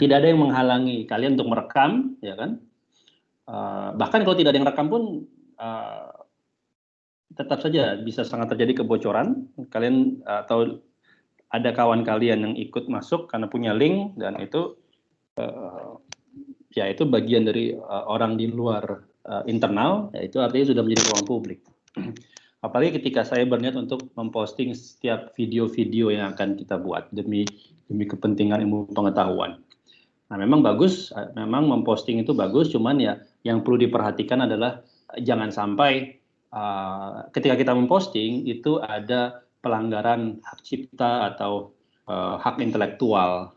tidak ada yang menghalangi kalian untuk merekam, ya kan? Bahkan kalau tidak ada yang rekam pun tetap saja bisa sangat terjadi kebocoran. Kalian atau ada kawan kalian yang ikut masuk karena punya link, dan itu ya itu bagian dari orang di luar internal, ya itu artinya sudah menjadi ruang publik. Apalagi ketika saya berniat untuk memposting setiap video-video yang akan kita buat demi kepentingan ilmu pengetahuan. Nah, memang bagus, memang memposting itu bagus, cuman ya yang perlu diperhatikan adalah jangan sampai ketika kita memposting itu ada pelanggaran hak cipta atau hak intelektual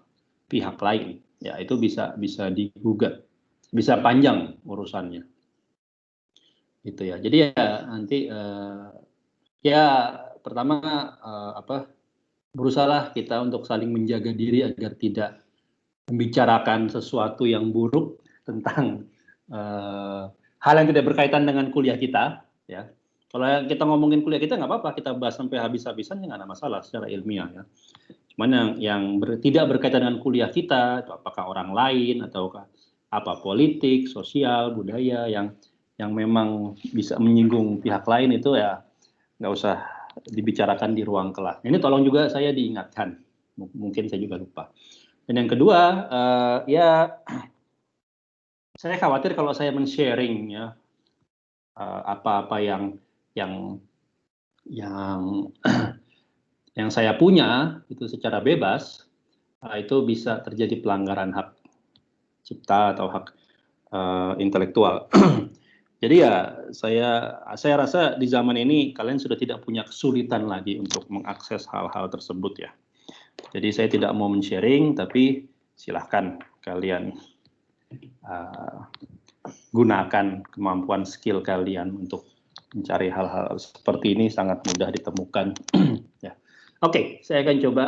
pihak lain. Ya, itu bisa digugat, bisa panjang urusannya. Gitu ya. Jadi ya nanti ya pertama berusahalah kita untuk saling menjaga diri agar tidak membicarakan sesuatu yang buruk tentang hal yang tidak berkaitan dengan kuliah kita, ya. Kalau kita ngomongin kuliah kita nggak apa-apa, kita bahas sampai habis-habisan nggak ada masalah secara ilmiah, ya. Cuman yang tidak berkaitan dengan kuliah kita, itu apakah orang lain atau apa politik, sosial, budaya yang memang bisa menyinggung pihak lain, itu ya nggak usah dibicarakan di ruang kelas. Ini tolong juga saya diingatkan, mungkin saya juga lupa. Dan yang kedua, ya saya khawatir kalau saya men-sharing ya apa-apa yang saya punya itu secara bebas, itu bisa terjadi pelanggaran hak cipta atau hak intelektual. Jadi ya saya rasa di zaman ini kalian sudah tidak punya kesulitan lagi untuk mengakses hal-hal tersebut, ya. Jadi saya tidak mau men-sharing, tapi silahkan kalian gunakan kemampuan skill kalian untuk mencari hal-hal seperti ini, sangat mudah ditemukan. Ya. Oke, saya akan coba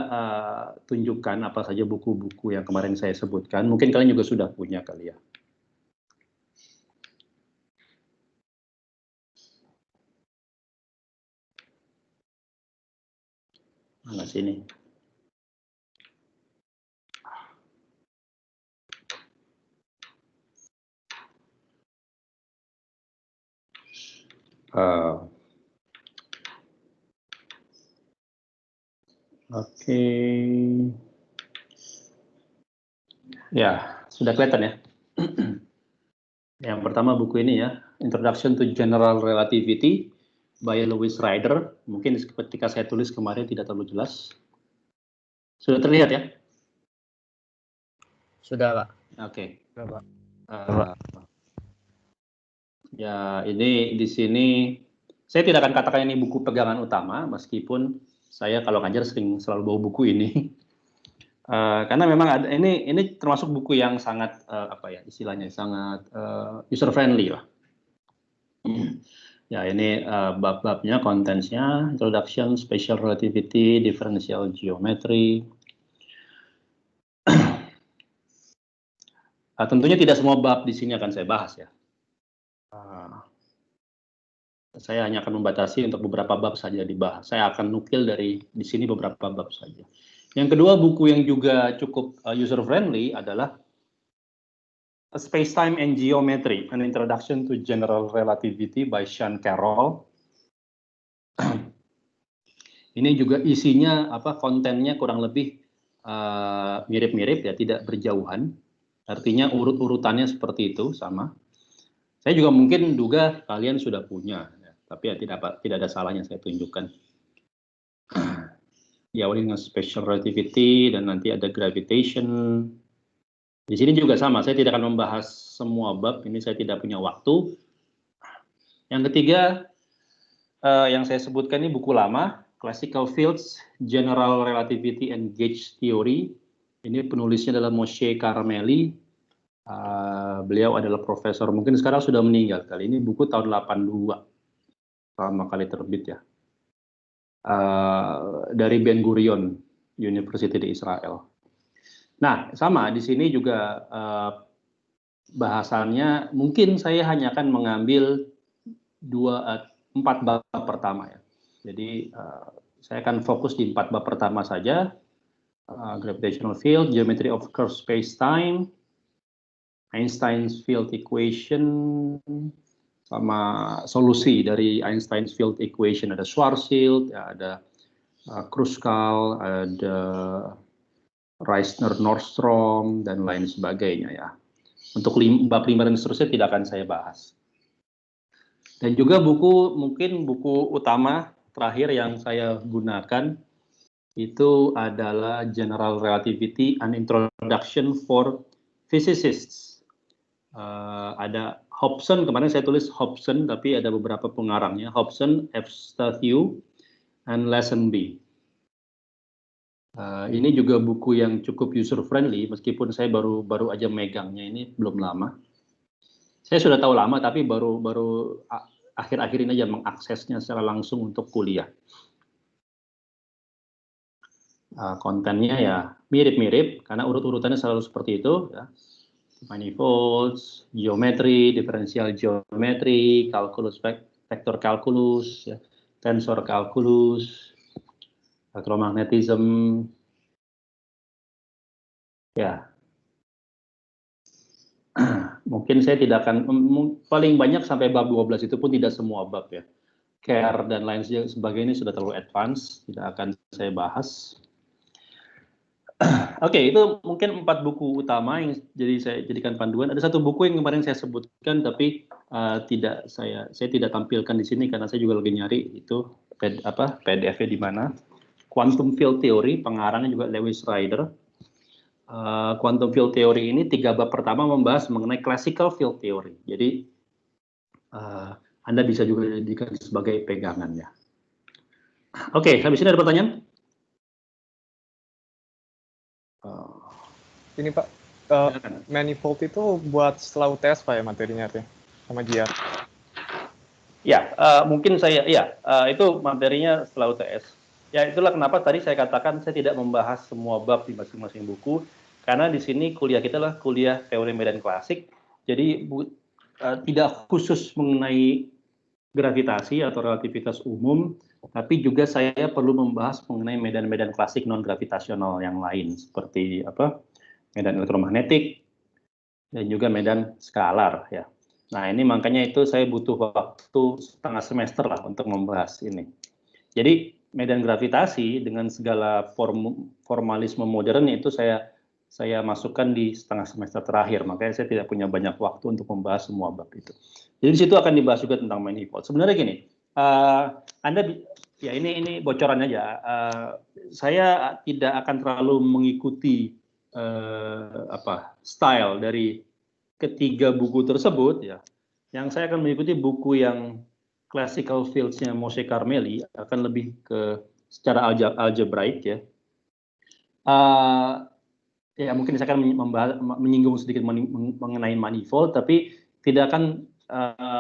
tunjukkan apa saja buku-buku yang kemarin saya sebutkan. Mungkin kalian juga sudah punya kali ya. Mana sini? Oke. Ya, sudah kelihatan ya. Yang pertama buku ini ya, Introduction to General Relativity by Louis Ryder. Mungkin ketika saya tulis kemarin tidak terlalu jelas. Sudah terlihat ya? Sudah, Pak. Oke. Sudah, Pak. Ya, ini di sini saya tidak akan katakan ini buku pegangan utama, meskipun saya kalau ngajar selalu bawa buku ini. Karena memang ada ini termasuk buku yang sangat istilahnya sangat user friendly lah. Ya, ini bab-babnya, kontennya, Introduction, Special Relativity, Differential Geometry. Tentunya tidak semua bab di sini akan saya bahas ya. Saya hanya akan membatasi untuk beberapa bab saja dibahas. Saya akan nukil dari di sini beberapa bab saja. Yang kedua, buku yang juga cukup user friendly adalah Space-Time and Geometry: An Introduction to General Relativity by Sean Carroll. Ini juga isinya kontennya kurang lebih mirip-mirip ya, tidak berjauhan. Artinya urut-urutannya seperti itu, sama. Saya juga mungkin duga kalian sudah punya, ya, tapi ya tidak ada salahnya saya tunjukkan. Diawali dengan special relativity dan nanti ada gravitation. Di sini juga sama, saya tidak akan membahas semua bab, ini saya tidak punya waktu. Yang ketiga, yang saya sebutkan ini buku lama, Classical Fields, General Relativity and Gauge Theory. Ini penulisnya adalah Moshe Carmeli. Beliau adalah profesor, mungkin sekarang sudah meninggal kali. Ini buku tahun 82, pertama kali terbit ya. Dari Ben Gurion University di Israel. Nah, sama di sini juga bahasannya mungkin saya hanya akan mengambil 4 bab pertama ya. Jadi saya akan fokus di 4 bab pertama saja. gravitational field, geometry of curved space-time, Einstein's field equation, sama solusi dari Einstein's field equation. Ada Schwarzschild, ya, ada Kruskal, ada Reissner-Nordstrom, dan lain sebagainya ya. Untuk bab 5 dan seterusnya tidak akan saya bahas. Dan juga mungkin buku utama terakhir yang saya gunakan itu adalah General Relativity, An Introduction for Physicists. Ada Hobson, kemarin saya tulis Hobson, tapi ada beberapa pengarangnya. Hobson, Evstafew, and Lazenby. Ini juga buku yang cukup user friendly, meskipun saya baru aja megangnya, ini belum lama. Saya sudah tahu lama, tapi baru akhir-akhir ini aja mengaksesnya secara langsung untuk kuliah. Kontennya ya mirip-mirip, karena urut-urutannya selalu seperti itu. Ya. Manifolds, geometri, diferensial geometri, kalkulus, vektor kalkulus, ya, tensor kalkulus, elektromagnetism, ya. Mungkin saya tidak akan, paling banyak sampai bab 12 itu pun tidak semua bab ya. Care dan lain sebagainya sudah terlalu advance, tidak akan saya bahas. Oke, itu mungkin 4 buku utama yang jadi saya jadikan panduan. Ada satu buku yang kemarin saya sebutkan, tapi saya tidak tampilkan di sini karena saya juga lagi nyari itu PDF-nya di mana. Quantum Field Theory, pengarangnya juga Lewis Ryder. Quantum Field Theory ini 3 bab pertama membahas mengenai Classical Field Theory. Jadi Anda bisa juga jadikan sebagai pegangannya. Oke, habis ini ada pertanyaan? Ini Pak, manifold itu buat setelah UTS Pak ya materinya artinya, sama JIAR? Ya, mungkin itu materinya setelah UTS. Ya, itulah kenapa tadi saya katakan saya tidak membahas semua bab di masing-masing buku, karena di sini kuliah kita adalah kuliah teori medan klasik, jadi tidak khusus mengenai gravitasi atau relativitas umum, tapi juga saya perlu membahas mengenai medan-medan klasik non-gravitasional yang lain, seperti medan elektromagnetik, dan juga medan skalar ya. Nah ini makanya itu saya butuh waktu setengah semester lah untuk membahas ini. Jadi medan gravitasi dengan segala formalisme modern itu saya masukkan di setengah semester terakhir, makanya saya tidak punya banyak waktu untuk membahas semua bab itu. Jadi di situ akan dibahas juga tentang manifold. Sebenarnya gini, Anda ya ini bocoran aja. Saya tidak akan terlalu mengikuti style dari ketiga buku tersebut ya. Yang saya akan mengikuti buku yang classical fields-nya Moshe Carmeli, akan lebih ke secara algebraik ya. Ya mungkin saya akan menyinggung sedikit mengenai manifold, tapi tidak akan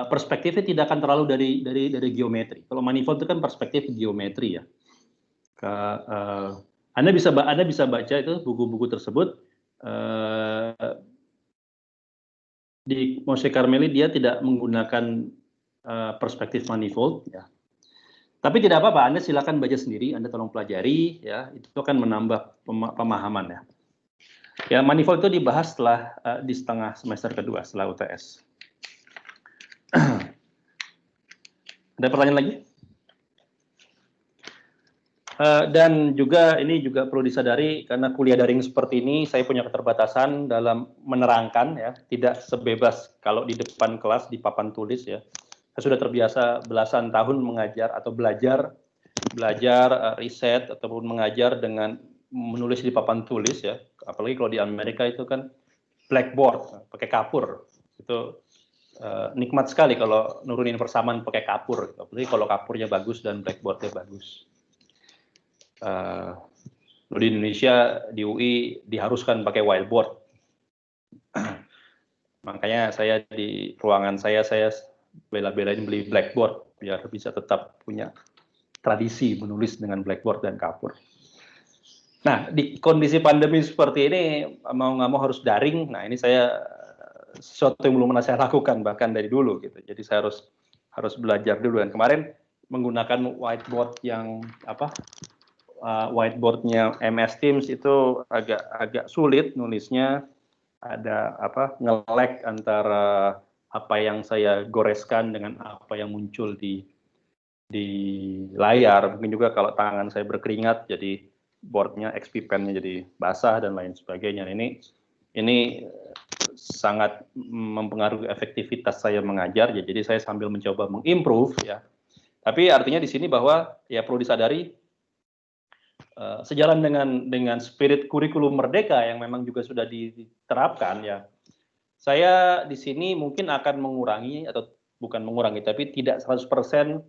perspektifnya tidak akan terlalu dari geometri. Kalau manifold itu kan perspektif geometri ya. Anda bisa baca itu buku-buku tersebut. Di Moshe Carmeli dia tidak menggunakan perspektif manifold ya. Tapi tidak apa-apa, Anda silakan baca sendiri, Anda tolong pelajari ya, itu akan menambah pemahaman ya. Ya, manifold itu dibahas setelah di setengah semester kedua setelah UTS. Ada pertanyaan lagi? Dan juga ini juga perlu disadari karena kuliah daring seperti ini saya punya keterbatasan dalam menerangkan ya, tidak sebebas kalau di depan kelas di papan tulis ya. Saya sudah terbiasa belasan tahun mengajar atau belajar riset ataupun mengajar dengan menulis di papan tulis ya. Apalagi kalau di Amerika itu kan blackboard pakai kapur. Itu nikmat sekali kalau nurunin persamaan pakai kapur, apalagi kalau kapurnya bagus dan blackboardnya bagus. Di Indonesia di UI diharuskan pakai whiteboard. Makanya saya di ruangan saya bela-belain beli blackboard biar bisa tetap punya tradisi menulis dengan blackboard dan kapur. Nah, di kondisi pandemi seperti ini mau nggak mau harus daring. Nah, ini sesuatu yang belum pernah saya lakukan bahkan dari dulu gitu. Jadi saya harus belajar dulu, dan kemarin menggunakan whiteboard yang whiteboardnya MS Teams itu agak sulit nulisnya, ada nge-lag antara apa yang saya goreskan dengan apa yang muncul di layar. Mungkin juga kalau tangan saya berkeringat, jadi boardnya, XP Pen-nya jadi basah dan lain sebagainya. Ini sangat mempengaruhi efektivitas saya mengajar, ya. Jadi saya sambil mencoba mengimprove, ya. Tapi artinya di sini bahwa ya perlu disadari sejalan dengan spirit kurikulum merdeka yang memang juga sudah diterapkan, ya. Saya di sini mungkin akan mengurangi, atau bukan mengurangi, tapi tidak 100%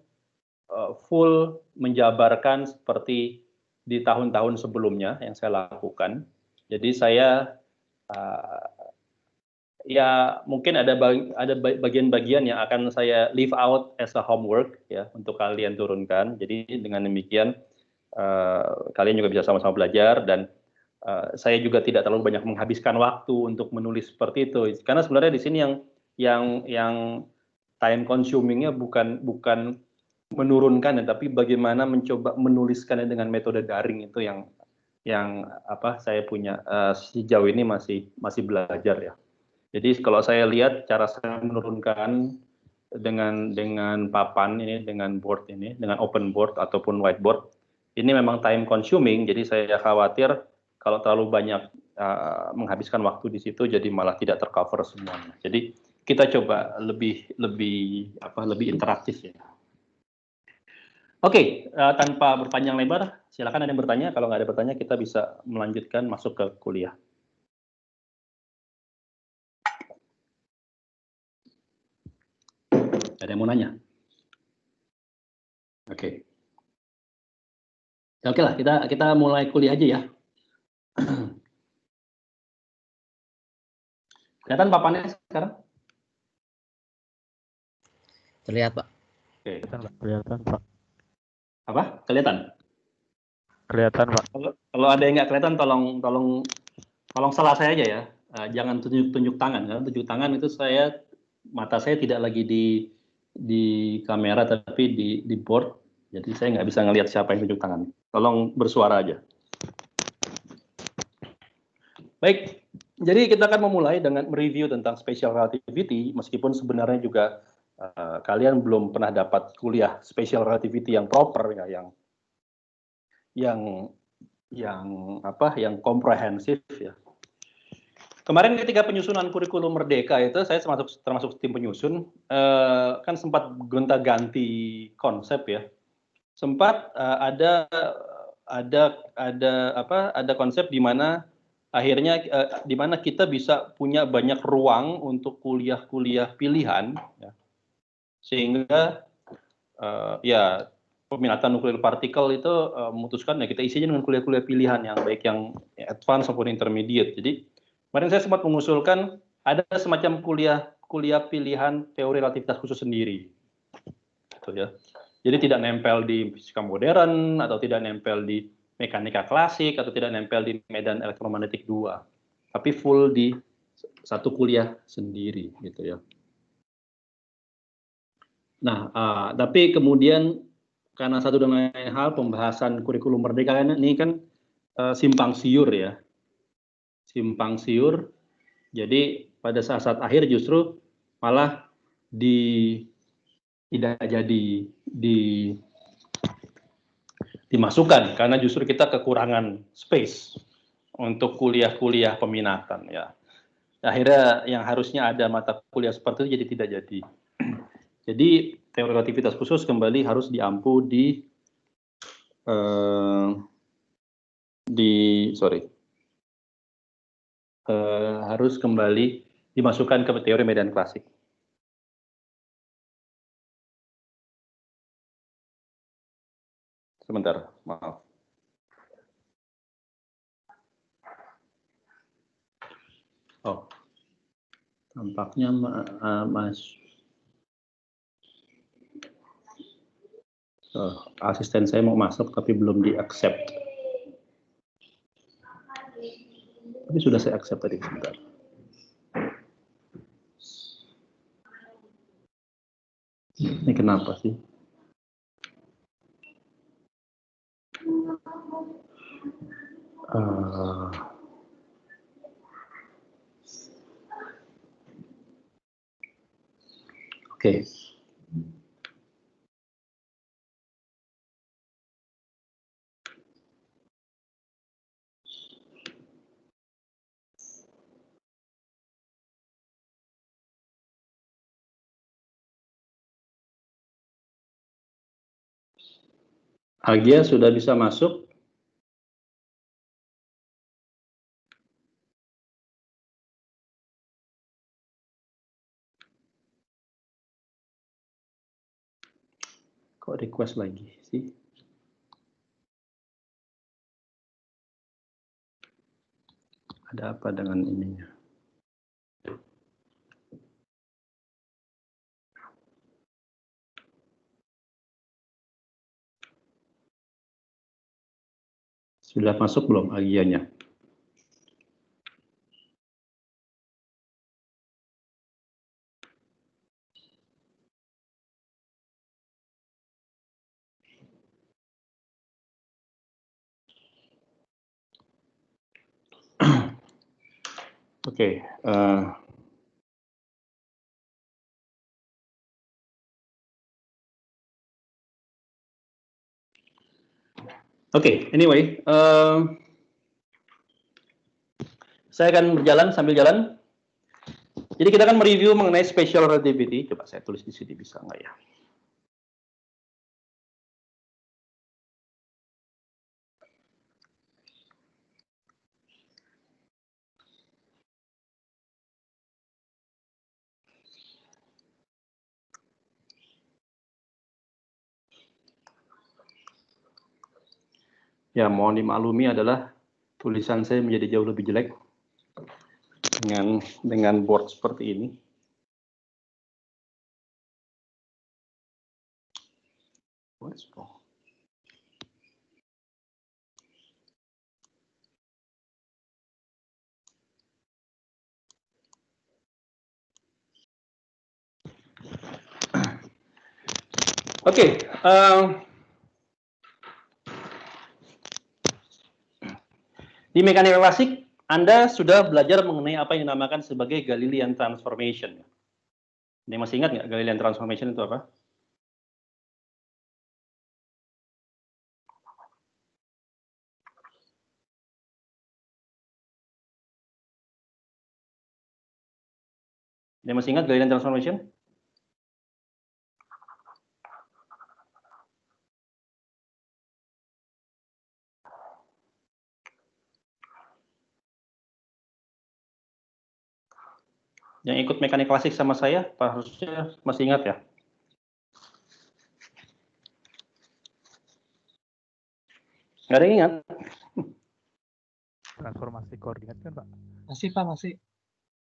full menjabarkan seperti di tahun-tahun sebelumnya yang saya lakukan. Jadi saya ya mungkin ada bagian-bagian yang akan saya leave out as a homework, ya, untuk kalian turunkan. Jadi dengan demikian kalian juga bisa sama-sama belajar, dan saya juga tidak terlalu banyak menghabiskan waktu untuk menulis seperti itu, karena sebenarnya di sini yang time consuming-nya bukan menurunkan, tapi bagaimana mencoba menuliskannya dengan metode daring. Itu yang saya punya sejauh ini masih belajar, ya. Jadi kalau saya lihat cara saya menurunkan dengan papan ini, dengan board ini, dengan open board ataupun whiteboard, ini memang time consuming. Jadi saya khawatir kalau terlalu banyak menghabiskan waktu di situ, jadi malah tidak tercover semuanya. Jadi kita coba lebih interaktif, ya. Oke, tanpa berpanjang lebar, silakan ada yang bertanya. Kalau nggak ada bertanya, kita bisa melanjutkan masuk ke kuliah. Ada yang mau nanya? Oke. Oke lah, kita mulai kuliah aja, ya. Kelihatan papannya sekarang? Terlihat, Pak. Oke. Kelihatan, Pak. Apa? Kelihatan? Kelihatan, Pak. Kalau ada yang nggak kelihatan, tolong salah saya aja, ya. Jangan tunjuk tangan, karena tunjuk tangan itu mata saya tidak lagi di kamera, tapi di board. Jadi saya nggak bisa ngelihat siapa yang tunjuk tangan. Tolong bersuara aja. Baik, jadi kita akan memulai dengan mereview tentang special relativity, meskipun sebenarnya juga kalian belum pernah dapat kuliah special relativity yang proper, ya, yang komprehensif, ya. Kemarin ketika penyusunan kurikulum merdeka itu, saya termasuk tim penyusun, kan sempat gonta-ganti konsep, ya. Sempat ada konsep di mana akhirnya di mana kita bisa punya banyak ruang untuk kuliah-kuliah pilihan, ya. Sehingga ya peminatan nuklir partikel itu memutuskan, ya, kita isinya dengan kuliah-kuliah pilihan yang baik yang advance maupun intermediate. Jadi kemarin saya sempat mengusulkan ada semacam kuliah pilihan teori relativitas khusus sendiri, gitu, ya. Jadi tidak nempel di fisika modern, atau tidak nempel di mekanika klasik, atau tidak nempel di medan elektromagnetik 2, tapi full di satu kuliah sendiri, gitu, ya. Nah, tapi kemudian karena satu dan lain hal pembahasan kurikulum merdeka ini kan simpang siur, ya. Simpang siur. Jadi pada saat akhir justru malah tidak jadi dimasukkan, karena justru kita kekurangan space untuk kuliah-kuliah peminatan, ya. Akhirnya yang harusnya ada mata kuliah seperti itu jadi tidak jadi. Jadi teori relativitas khusus kembali harus diampu harus kembali dimasukkan ke teori medan klasik. Sebentar, maaf. Oh, tampaknya asisten saya mau masuk tapi belum di-accept. Tapi sudah saya accept tadi, sebentar. Ini kenapa sih? Oke. Agia sudah bisa masuk? Kok request lagi sih? Ada apa dengan ininya? Sudah masuk belum Agianya? Oke. Oke, anyway, saya akan berjalan sambil jalan. Jadi kita akan mereview mengenai special relativity. Coba saya tulis di sini, bisa nggak ya? Ya, mohon dimaklumi adalah tulisan saya menjadi jauh lebih jelek dengan board seperti ini. What's wrong? Oke, di mekanika klasik, Anda sudah belajar mengenai apa yang dinamakan sebagai Galilean transformation. Ini masih ingat nggak Galilean transformation itu apa? Ini masih ingat Galilean transformation? Yang ikut mekanik klasik sama saya, harusnya masih ingat ya? Nggak ada yang ingat? Transformasi koordinat kan, Pak? Masih, Pak, masih.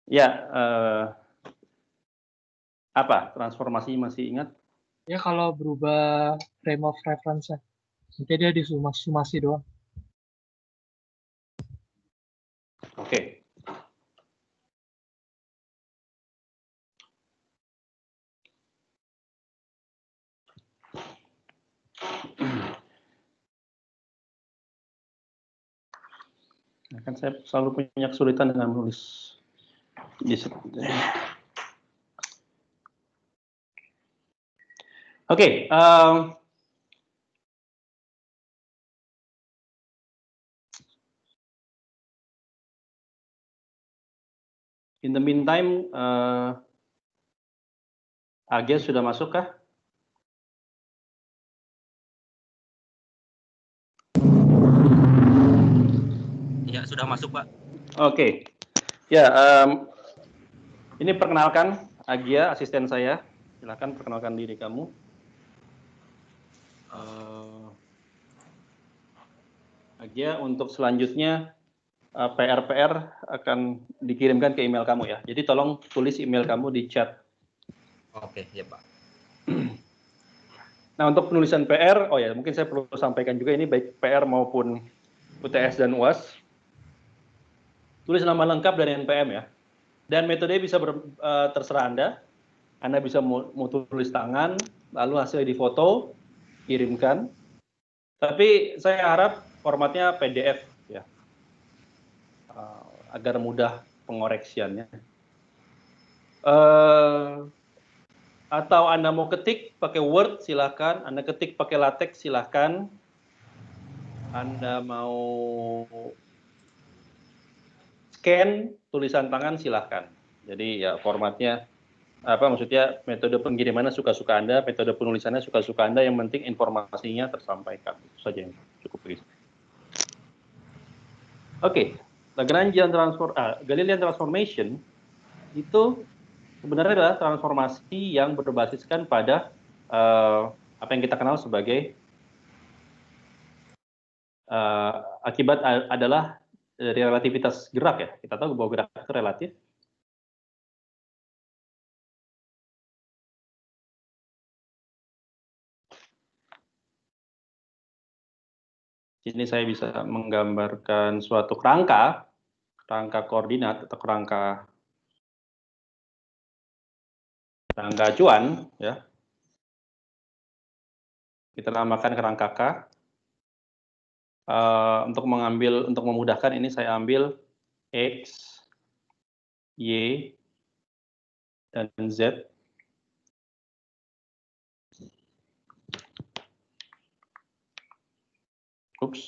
Ya, apa? Transformasi masih ingat? Ya, kalau berubah frame of reference-nya. Nanti dia disumasi doang. Oke. Nah, kan saya selalu punya kesulitan dengan menulis. Oke. In the meantime, Agia sudah masuk kah? Ya, sudah masuk, Pak. Oke. Ya, ini perkenalkan Agia, asisten saya. Silakan perkenalkan diri kamu. Agia, untuk selanjutnya PR-PR akan dikirimkan ke email kamu ya. Jadi tolong tulis email kamu di chat. Oke, ya Pak. Nah, untuk penulisan PR, oh ya, mungkin saya perlu sampaikan juga ini baik PR maupun UTS dan UAS. Tulis nama lengkap dan NPM ya. Dan metode bisa terserah Anda. Anda bisa mau tulis tangan, lalu hasilnya difoto, kirimkan. Tapi saya harap formatnya PDF ya. agar mudah pengoreksiannya. Atau Anda mau ketik pakai Word, silakan. Anda ketik pakai LaTeX, silakan. Anda mau scan tulisan tangan, silahkan. Jadi ya formatnya maksudnya metode pengirimannya suka-suka Anda, metode penulisannya suka-suka Anda, yang penting informasinya tersampaikan. Itu saja yang cukup berisi. Oke, Galilean transformation itu sebenarnya adalah transformasi yang berbasiskan pada apa yang kita kenal sebagai akibat adalah relativitas gerak ya. Kita tahu bahwa gerak itu relatif. Sini saya bisa menggambarkan suatu kerangka koordinat atau kerangka acuan ya. Kita namakan kerangka K. Untuk memudahkan ini saya ambil X, Y, dan Z. Oops.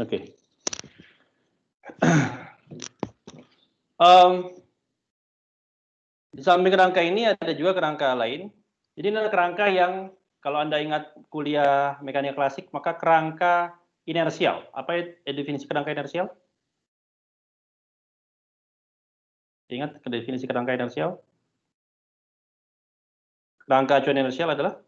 Oke. Di samping kerangka ini ada juga kerangka lain. Jadi ini adalah kerangka yang kalau Anda ingat kuliah mekanika klasik, maka kerangka inersial. Apa definisi kerangka inersial? Ingat definisi kerangka inersial? Kerangka acuan inersial adalah?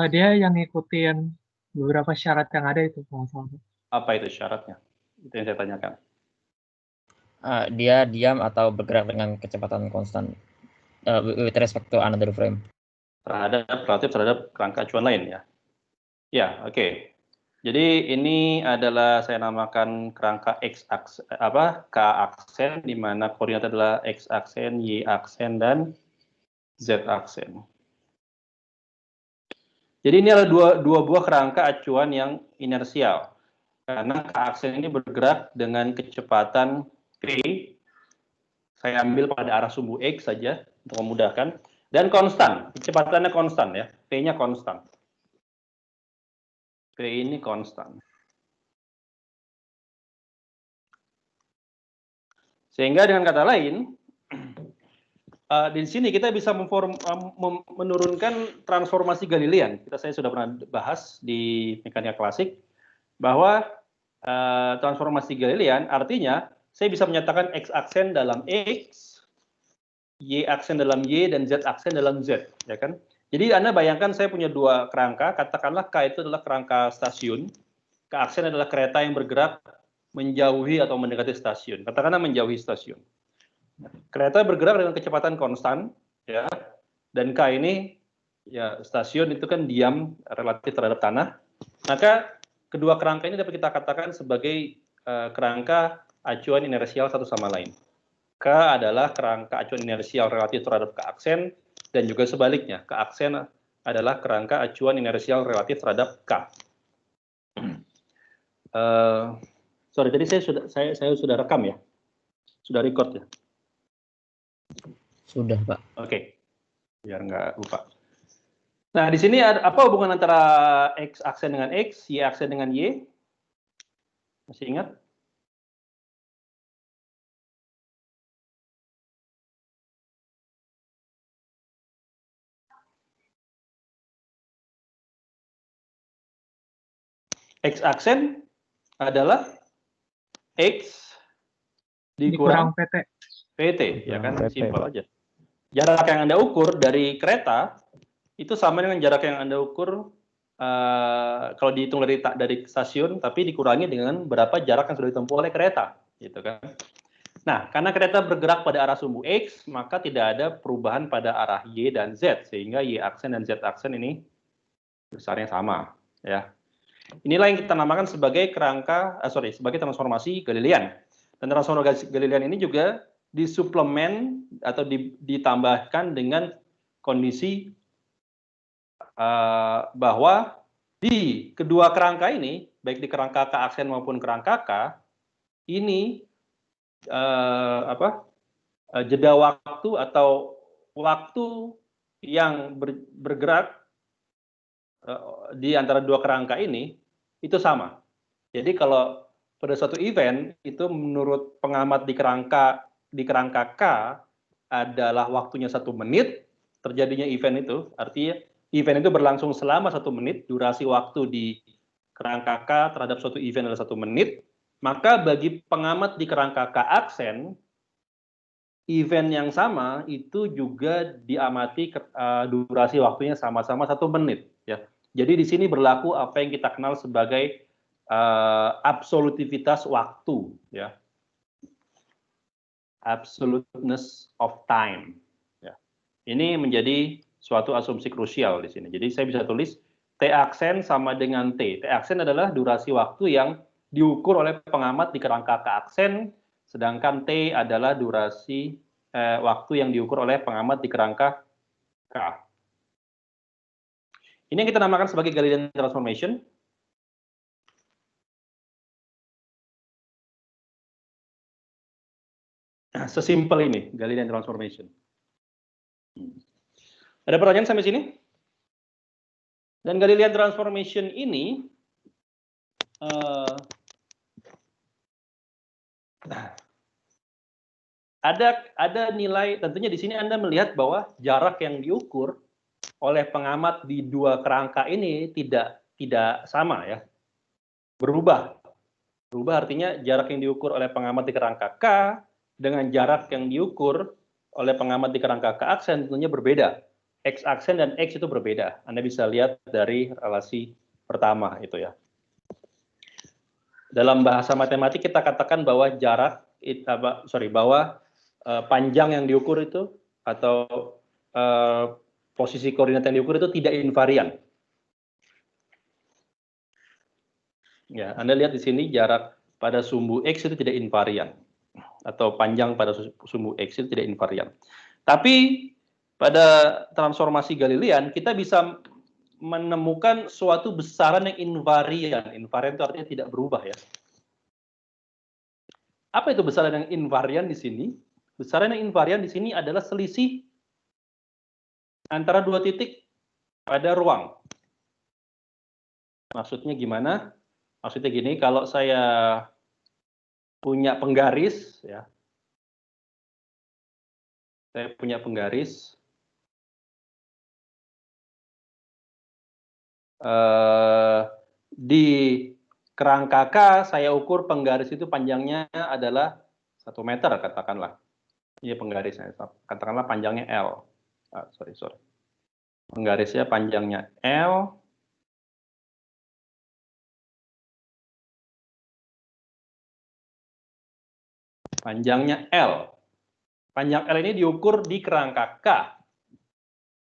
Dia yang ngikutin beberapa syarat yang ada itu, kalau salah. Apa itu syaratnya? Itu yang saya tanyakan. Dia diam atau bergerak dengan kecepatan konstan with respect to another frame. Relatif terhadap kerangka acuan lain ya. Ya, oke. Jadi ini adalah saya namakan kerangka K aksen, di mana koordinat adalah X aksen, Y aksen, dan Z aksen. Jadi ini adalah dua buah kerangka acuan yang inersial. Karena K aksen ini bergerak dengan kecepatan P, saya ambil pada arah sumbu X saja untuk memudahkan, dan konstan, kecepatannya konstan ya, P-nya konstan. P ini konstan. Sehingga dengan kata lain, di sini kita bisa menurunkan transformasi Galilean. Saya sudah pernah bahas di mekanika klasik bahwa transformasi Galilean artinya saya bisa menyatakan X aksen dalam X, Y aksen dalam Y, dan Z aksen dalam Z, ya kan? Jadi Anda bayangkan saya punya dua kerangka, katakanlah K itu adalah kerangka stasiun, K aksen adalah kereta yang bergerak menjauhi atau mendekati stasiun. Katakanlah menjauhi stasiun. Kereta bergerak dengan kecepatan konstan, ya, dan K ini, ya, stasiun itu kan diam relatif terhadap tanah. Maka kedua kerangka ini dapat kita katakan sebagai kerangka acuan inersial satu sama lain. K adalah kerangka acuan inersial relatif terhadap K aksen, dan juga sebaliknya, K aksen adalah kerangka acuan inersial relatif terhadap K. Sorry, tadi saya sudah rekam ya, sudah record ya. Sudah, Pak. Oke, biar nggak lupa. Nah, di sini ada apa hubungan antara X aksen dengan X, Y aksen dengan Y? Masih ingat? X aksen adalah X dikurang PT. PT, ya kan? PT. Simpel aja. Jarak yang Anda ukur dari kereta itu sama dengan jarak yang Anda ukur kalau dihitung dari stasiun, tapi dikurangi dengan berapa jarak yang sudah ditempuh oleh kereta, gitu kan? Nah, karena kereta bergerak pada arah sumbu X, maka tidak ada perubahan pada arah Y dan Z, sehingga Y aksen dan Z aksen ini besarnya sama, ya. Inilah yang kita namakan sebagai sebagai transformasi Galilean. Dan transformasi Galilean ini juga disuplemen atau ditambahkan dengan kondisi bahwa di kedua kerangka ini, baik di kerangka K aksen maupun kerangka K, ini jeda waktu atau waktu yang bergerak di antara dua kerangka ini itu sama. Jadi kalau pada suatu event itu menurut pengamat di kerangka K adalah waktunya 1 menit terjadinya event itu, artinya event itu berlangsung selama 1 menit, durasi waktu di kerangka K terhadap suatu event adalah 1 menit, maka bagi pengamat di kerangka K aksen, event yang sama itu juga diamati durasi waktunya sama-sama 1 menit. Ya. Jadi di sini berlaku apa yang kita kenal sebagai absolutivitas waktu, ya, absoluteness of time. Ya. Ini menjadi suatu asumsi krusial di sini. Jadi saya bisa tulis T aksen sama dengan T. T aksen adalah durasi waktu yang diukur oleh pengamat di kerangka K aksen, sedangkan T adalah durasi waktu yang diukur oleh pengamat di kerangka K. Ini yang kita namakan sebagai Galilean transformation. Sesimpel ini, Galilean transformation. Ada pertanyaan sampai sini? Dan Galilean transformation ini ada nilai, tentunya di sini Anda melihat bahwa jarak yang diukur oleh pengamat di dua kerangka ini tidak sama, ya. Berubah artinya jarak yang diukur oleh pengamat di kerangka K dengan jarak yang diukur oleh pengamat di kerangka K aksen tentunya berbeda. X aksen dan X itu berbeda. Anda bisa lihat dari relasi pertama itu, ya. Dalam bahasa matematik kita katakan bahwa panjang yang diukur itu atau posisi koordinat yang diukur itu tidak invarian. Ya, Anda lihat di sini jarak pada sumbu X itu tidak invarian, atau panjang pada sumbu X itu tidak invarian. Tapi pada transformasi Galilean kita bisa menemukan suatu besaran yang invarian. Invarian itu artinya tidak berubah, ya. Apa itu besaran yang invarian di sini? Besaran yang invarian di sini adalah selisih antara dua titik pada ruang. Maksudnya gimana? Maksudnya gini, kalau saya punya penggaris, ya, saya punya penggaris, di kerangka K saya ukur penggaris itu panjangnya adalah 1 meter, katakanlah. Ini penggarisnya, katakanlah panjangnya L. Sorry. Penggarisnya panjangnya L. Panjangnya L. Panjang L ini diukur di kerangka K.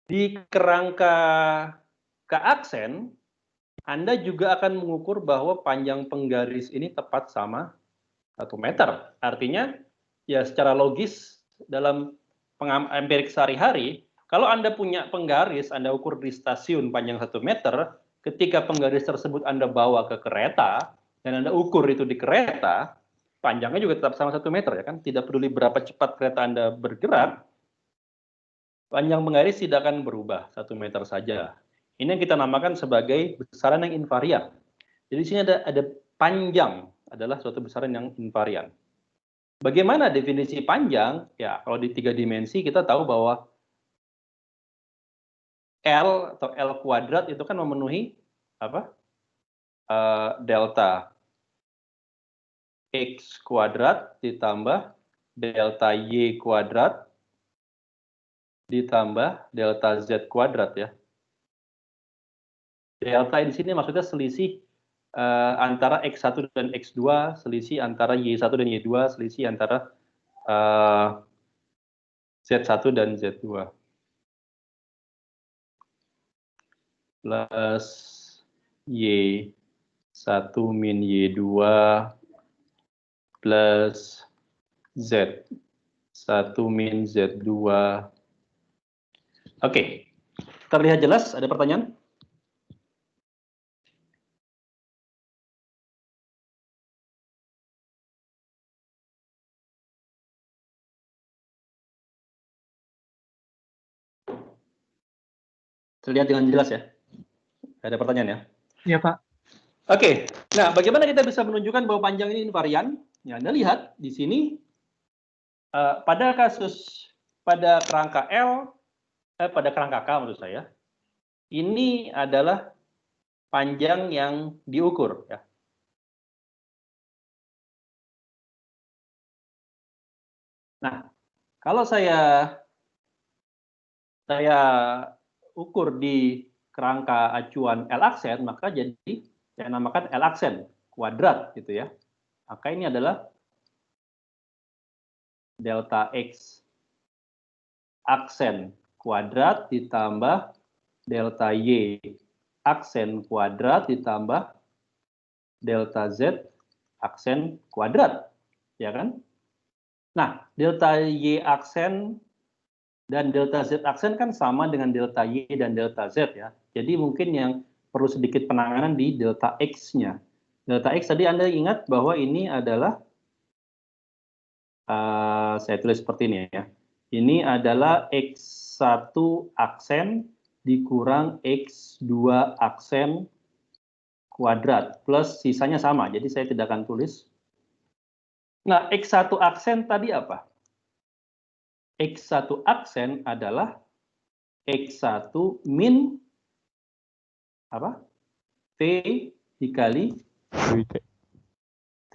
Di kerangka K aksen, Anda juga akan mengukur bahwa panjang penggaris ini tepat sama 1 meter. Artinya, ya secara logis dalam empirik sehari-hari, kalau Anda punya penggaris, Anda ukur di stasiun panjang 1 meter, ketika penggaris tersebut Anda bawa ke kereta, dan Anda ukur itu di kereta, panjangnya juga tetap sama 1 meter, ya kan? Tidak peduli berapa cepat kereta Anda bergerak, panjang penggaris tidak akan berubah 1 meter saja. Ini yang kita namakan sebagai besaran yang invarian. Jadi di sini ada panjang adalah suatu besaran yang invarian. Bagaimana definisi panjang? Ya, kalau di 3 dimensi kita tahu bahwa L atau L kuadrat itu kan memenuhi apa? Delta X kuadrat ditambah delta Y kuadrat ditambah delta Z kuadrat, ya. Delta di sini maksudnya selisih antara X1 dan X2, selisih antara Y1 dan Y2, selisih antara Z1 dan Z2. Plus Y1 min Y2 plus Z1 min Z2. Oke. Terlihat jelas? Ada pertanyaan? Terlihat dengan jelas ya? Ada pertanyaan ya? Iya, Pak. Oke, nah bagaimana kita bisa menunjukkan bahwa panjang ini invarian? Ya, Anda lihat di sini pada kerangka pada kerangka K menurut saya, ini adalah panjang yang diukur. Ya. Nah, kalau saya ukur di kerangka acuan L aksen, maka jadi saya namakan L aksen kuadrat gitu ya. Maka ini adalah delta X aksen kuadrat ditambah delta Y aksen kuadrat ditambah delta Z aksen kuadrat, ya kan? Nah, delta Y aksen dan delta Z aksen kan sama dengan delta Y dan delta Z ya. Jadi mungkin yang perlu sedikit penanganan di delta X-nya. Delta X tadi Anda ingat bahwa ini adalah, saya tulis seperti ini ya. Ini adalah X1 aksen dikurang X2 aksen kuadrat plus sisanya sama. Jadi saya tidak akan tulis. Nah, X1 aksen tadi apa? X1 aksen adalah X1 min apa? T dikali T,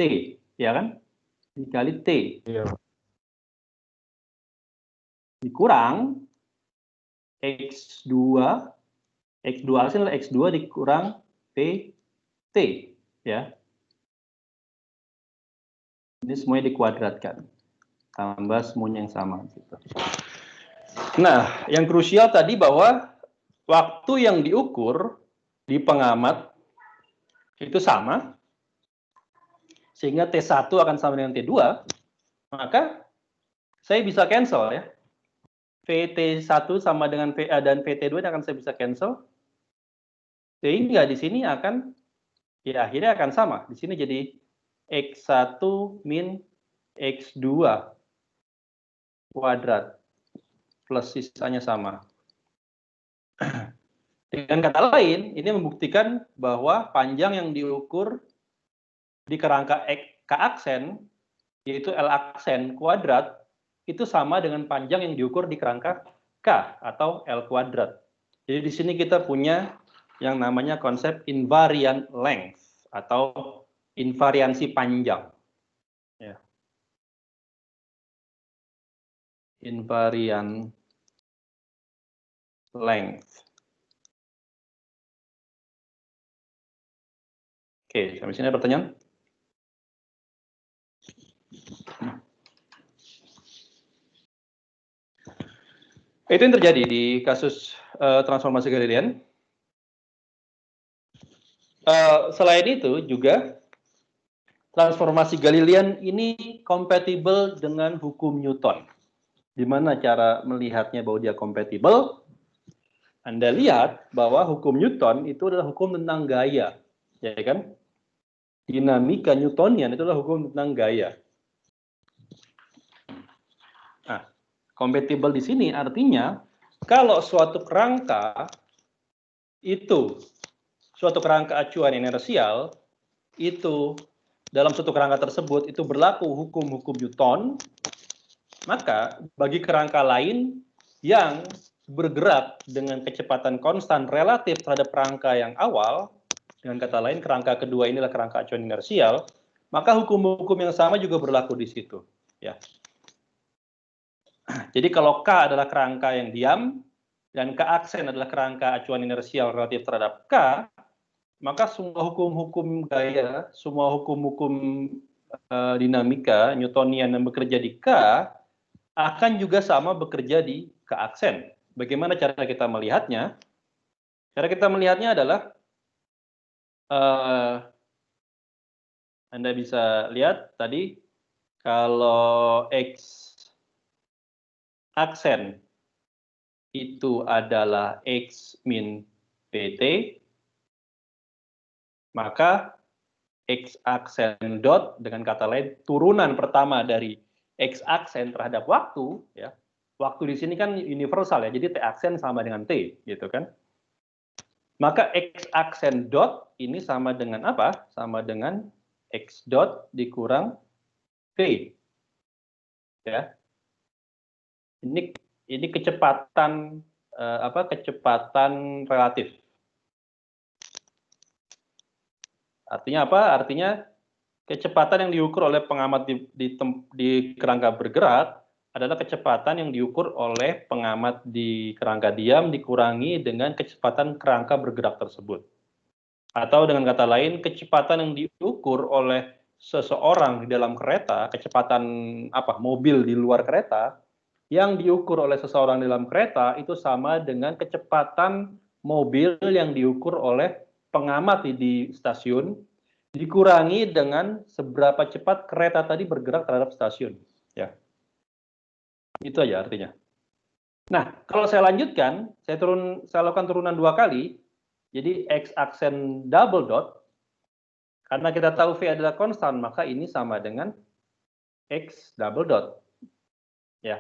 ya kan? Dikali T. Iya. Dikurang X2 aksen adalah X2 dikurang T, ya. Ini semuanya dikuadratkan. Tambah semuanya yang sama. Gitu. Nah, yang krusial tadi bahwa waktu yang diukur di pengamat itu sama, sehingga T1 akan sama dengan T2, maka saya bisa cancel ya. VT1 sama dengan VA dan VT2 akan saya bisa cancel. Sehingga di sini akan, ya akhirnya akan sama. Di sini jadi X1 min X2 kuadrat plus sisanya sama. Dengan kata lain, ini membuktikan bahwa panjang yang diukur di kerangka K aksen, yaitu L aksen kuadrat, itu sama dengan panjang yang diukur di kerangka K atau L kuadrat. Jadi di sini kita punya yang namanya konsep invariant length atau invariansi panjang. Ya. Invariant length. Oke, sampai sini ada pertanyaan? Itu yang terjadi di kasus transformasi Galilean. Selain itu juga transformasi Galilean ini kompatibel dengan hukum Newton. Di mana cara melihatnya bahwa dia kompatibel? Anda lihat bahwa hukum Newton itu adalah hukum tentang gaya, ya kan? Dinamika Newtonian itu adalah hukum tentang gaya. Nah, kompatibel di sini artinya kalau suatu kerangka itu suatu kerangka acuan inersial itu dalam suatu kerangka tersebut itu berlaku hukum-hukum Newton, maka bagi kerangka lain yang bergerak dengan kecepatan konstan relatif terhadap kerangka yang awal, dengan kata lain kerangka kedua inilah kerangka acuan inersial, maka hukum-hukum yang sama juga berlaku di situ. Ya. Jadi kalau K adalah kerangka yang diam dan K aksen adalah kerangka acuan inersial relatif terhadap K, maka semua hukum-hukum gaya, semua hukum-hukum dinamika Newtonian yang bekerja di K akan juga sama bekerja di K aksen. Bagaimana cara kita melihatnya? Cara kita melihatnya adalah Anda bisa lihat tadi kalau X aksen itu adalah X min PT, maka X aksen dot, dengan kata lain turunan pertama dari X aksen terhadap waktu, ya. Waktu di sini kan universal ya, jadi T aksen sama dengan T, gitu kan. Maka X aksen dot ini sama dengan apa? Sama dengan X dot dikurang T. Ya. Ini kecepatan kecepatan relatif. Artinya apa? Artinya kecepatan yang diukur oleh pengamat di kerangka bergerak adalah kecepatan yang diukur oleh pengamat di kerangka diam dikurangi dengan kecepatan kerangka bergerak tersebut. Atau dengan kata lain, kecepatan yang diukur oleh seseorang di dalam kereta, kecepatan mobil di luar kereta, yang diukur oleh seseorang di dalam kereta itu sama dengan kecepatan mobil yang diukur oleh pengamat di stasiun dikurangi dengan seberapa cepat kereta tadi bergerak terhadap stasiun, ya. Itu aja artinya. Nah, kalau saya lanjutkan, saya lakukan turunan 2 kali. Jadi X aksen double dot, karena kita tahu V adalah konstan, maka ini sama dengan X double dot, ya.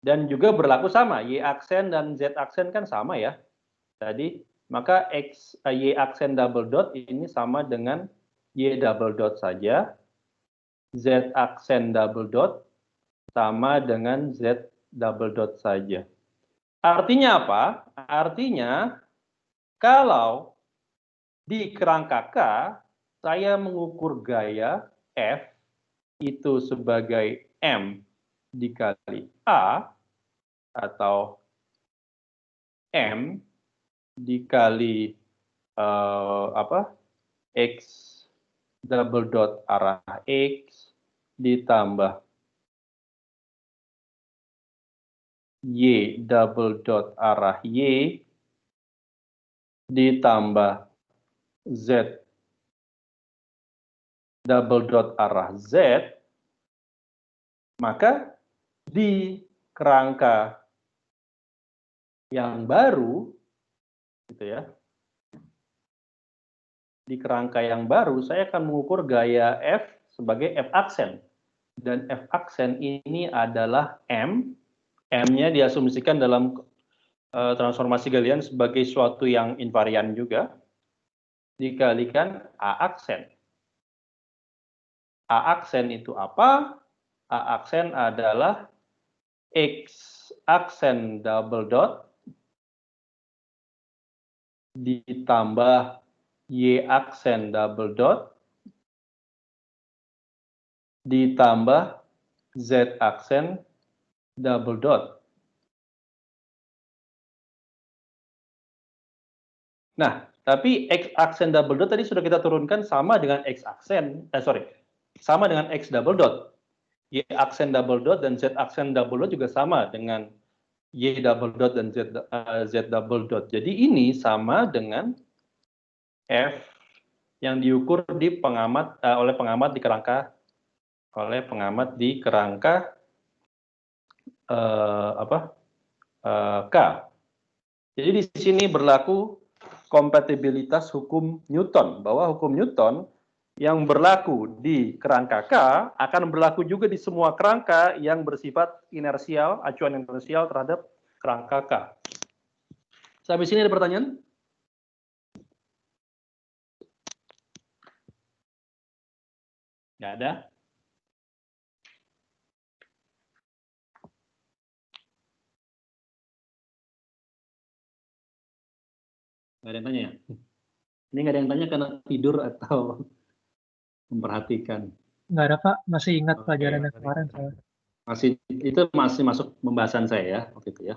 Dan juga berlaku sama, Y aksen dan Z aksen kan sama ya. Tadi, maka Y aksen double dot ini sama dengan Y double dot saja. Z aksen double dot sama dengan Z double dot saja. Artinya apa? Artinya, kalau di kerangka K, saya mengukur gaya F itu sebagai M dikali A, atau M dikali X double dot arah X ditambah Y double dot arah Y ditambah Z double dot arah Z, maka di kerangka yang baru, gitu ya, di kerangka yang baru saya akan mengukur gaya F sebagai F aksen, dan F aksen ini adalah M. M-nya diasumsikan dalam transformasi Galilean sebagai suatu yang invarian juga, dikalikan A aksen. A aksen itu apa? A aksen adalah X aksen double dot ditambah Y aksen double dot ditambah Z aksen double dot. Nah, tapi X aksen double dot tadi sudah kita turunkan sama dengan X aksen, sama dengan X double dot. Y aksen double dot dan Z aksen double dot juga sama dengan Y double dot dan Z double dot. Jadi ini sama dengan F yang diukur di oleh pengamat di kerangka K. Jadi di sini berlaku kompatibilitas hukum Newton, bahwa hukum Newton yang berlaku di kerangka K akan berlaku juga di semua kerangka yang bersifat inersial, acuan inersial terhadap kerangka K. Sampai sini ada pertanyaan? Nggak ada? Nggak ada yang tanya ya? Ini nggak ada yang tanya karena tidur atau memperhatikan? Nggak ada, Pak. Masih ingat pelajaran yang kemarin. Itu masih masuk pembahasan saya ya, waktu itu ya.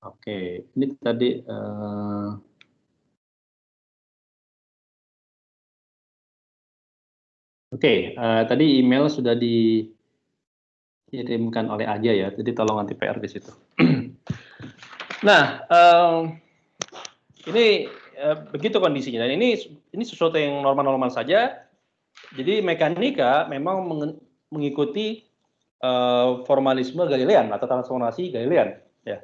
Oke, ini tadi tadi email sudah dikirimkan oleh Aja ya, jadi tolong anti PR di situ. Nah, ini begitu kondisinya, dan ini sesuatu yang normal-normal saja. Jadi mekanika memang mengikuti formalisme Galilean atau transformasi Galilean, ya.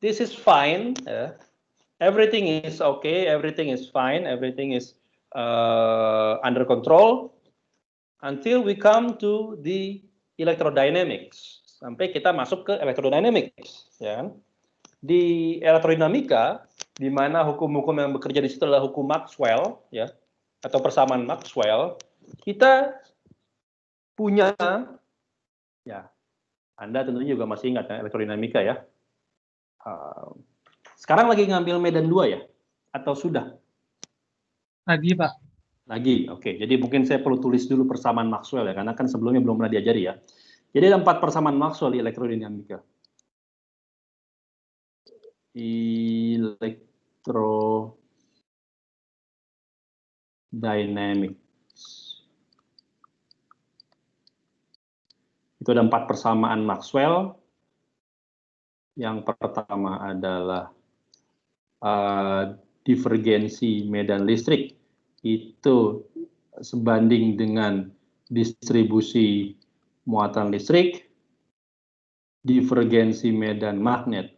this is fine. Everything is okay, everything is fine, everything is under control until we come to the electrodynamics. Sampai kita masuk ke electrodynamics, ya kan? Di elektrodinamika, di mana hukum-hukum yang bekerja di situ adalah hukum Maxwell, ya, atau persamaan Maxwell, kita punya, ya, Anda tentunya juga masih ingat ya, elektrodinamika ya. Sekarang lagi ngambil medan 2 ya? Atau sudah? Lagi, Pak. Lagi, oke. Jadi mungkin saya perlu tulis dulu persamaan Maxwell ya, karena kan sebelumnya belum pernah diajari ya. Jadi ada 4 persamaan Maxwell di elektrodinamika. Electrodynamics. Itu ada 4 persamaan Maxwell. Yang pertama adalah divergensi medan listrik. Itu sebanding dengan distribusi muatan listrik. Divergensi medan magnet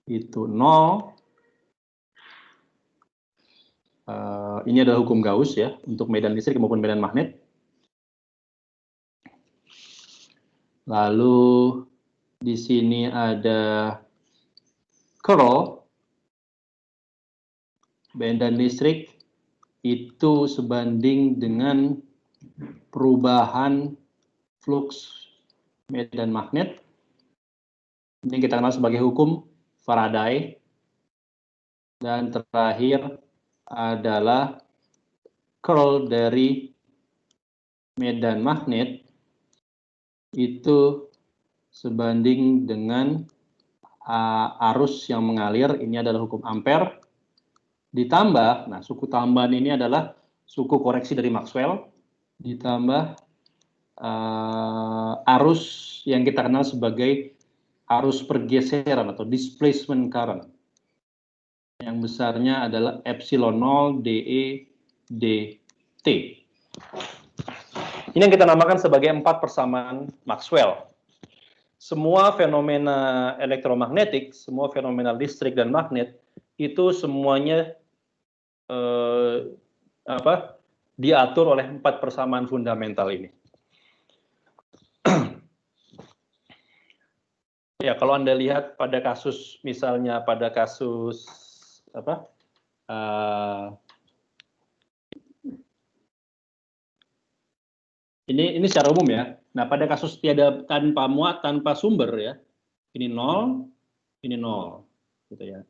itu 0. Ini adalah hukum Gauss ya, untuk medan listrik maupun medan magnet. Lalu di sini ada curl medan listrik itu sebanding dengan perubahan flux medan magnet. Ini kita kenal sebagai hukum Faraday. Dan terakhir adalah curl dari medan magnet itu sebanding dengan arus yang mengalir. Ini adalah hukum Ampere. Ditambah, nah suku tambahan ini adalah suku koreksi dari Maxwell. Ditambah arus yang kita kenal sebagai arus pergeseran atau displacement current. Yang besarnya adalah epsilon 0 dE dt. Ini yang kita namakan sebagai 4 persamaan Maxwell. Semua fenomena elektromagnetik, semua fenomena listrik dan magnet itu semuanya diatur oleh 4 persamaan fundamental ini. Ya, kalau Anda lihat pada kasus, misalnya pada kasus ini secara umum ya. Nah, pada kasus tiada tanpa muat, tanpa sumber ya, ini 0, gitu ya.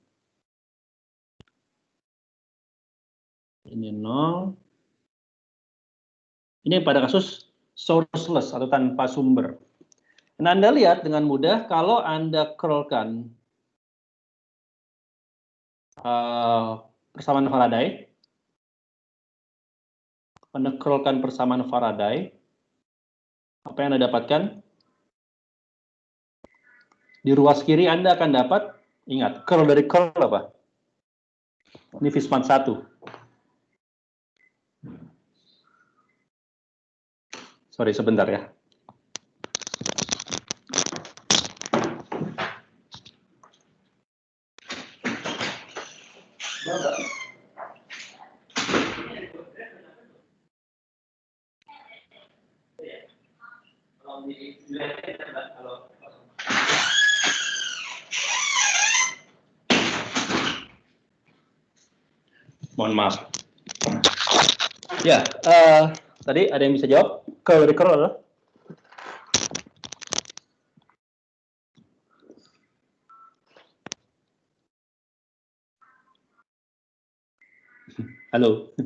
Ini 0. Ini pada kasus sourceless atau tanpa sumber. Nah, Anda lihat dengan mudah kalau Anda curlkan persamaan Faraday, Anda curlkan persamaan Faraday, apa yang Anda dapatkan? Di ruas kiri Anda akan dapat, ingat, curl dari curl apa? Ini Fishman 1. Sorry, sebentar ya. Mohon maaf. Ya, tadi ada yang bisa jawab? Curl dari curl adalah? Halo.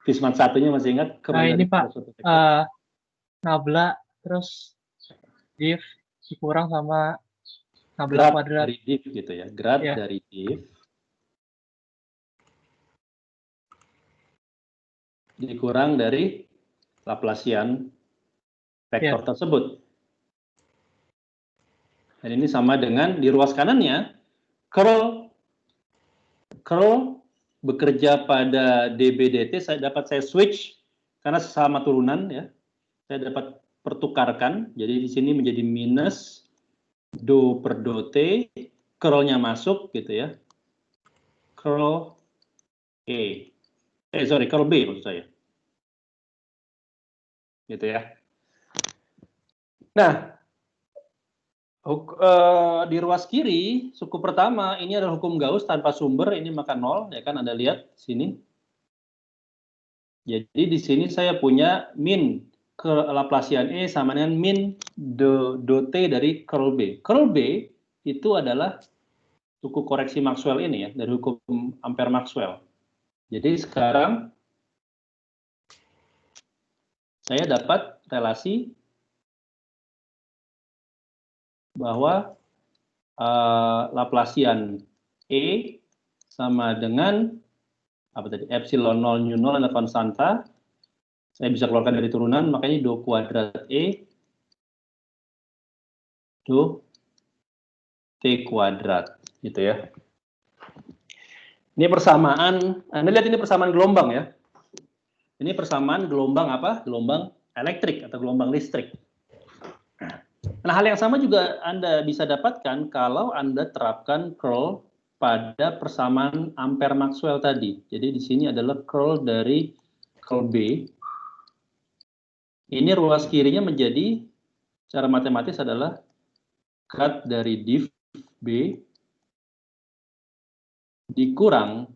Fishman satunya masih ingat? Nah, ini Pak, nabla, terus div dikurang sama nabla kuadrat. Dari div gitu ya, grad ya. Dari div dikurang dari Laplacian vektor tersebut. Dan ini sama dengan di ruas kanannya, curl bekerja pada dB dt, saya switch karena sama turunan ya. Saya dapat pertukarkan, jadi di sini menjadi minus do per do t curl-nya masuk gitu ya. Curl A. Curl B maksud saya. Gitu ya. Nah, di ruas kiri, suku pertama ini adalah hukum Gauss tanpa sumber, ini maka 0, ya kan Anda lihat sini. Jadi di sini saya punya min ke Laplacian E sama dengan min do T dari curl B. Curl B itu adalah suku koreksi Maxwell ini ya, dari hukum Ampere Maxwell. Jadi sekarang saya dapat relasi bahwa Laplacian E sama dengan apa tadi, epsilon 0 nu 0 adalah konstanta. Saya bisa keluarkan dari turunan, makanya do kuadrat E do T kuadrat gitu ya. Ini persamaan, Anda lihat ini persamaan gelombang ya. Ini persamaan gelombang apa? Gelombang elektrik atau gelombang listrik. Nah, hal yang sama juga Anda bisa dapatkan kalau Anda terapkan curl pada persamaan Ampere Maxwell tadi. Jadi di sini adalah curl dari curl B. Ini ruas kirinya menjadi, secara matematis adalah cut dari div B dikurang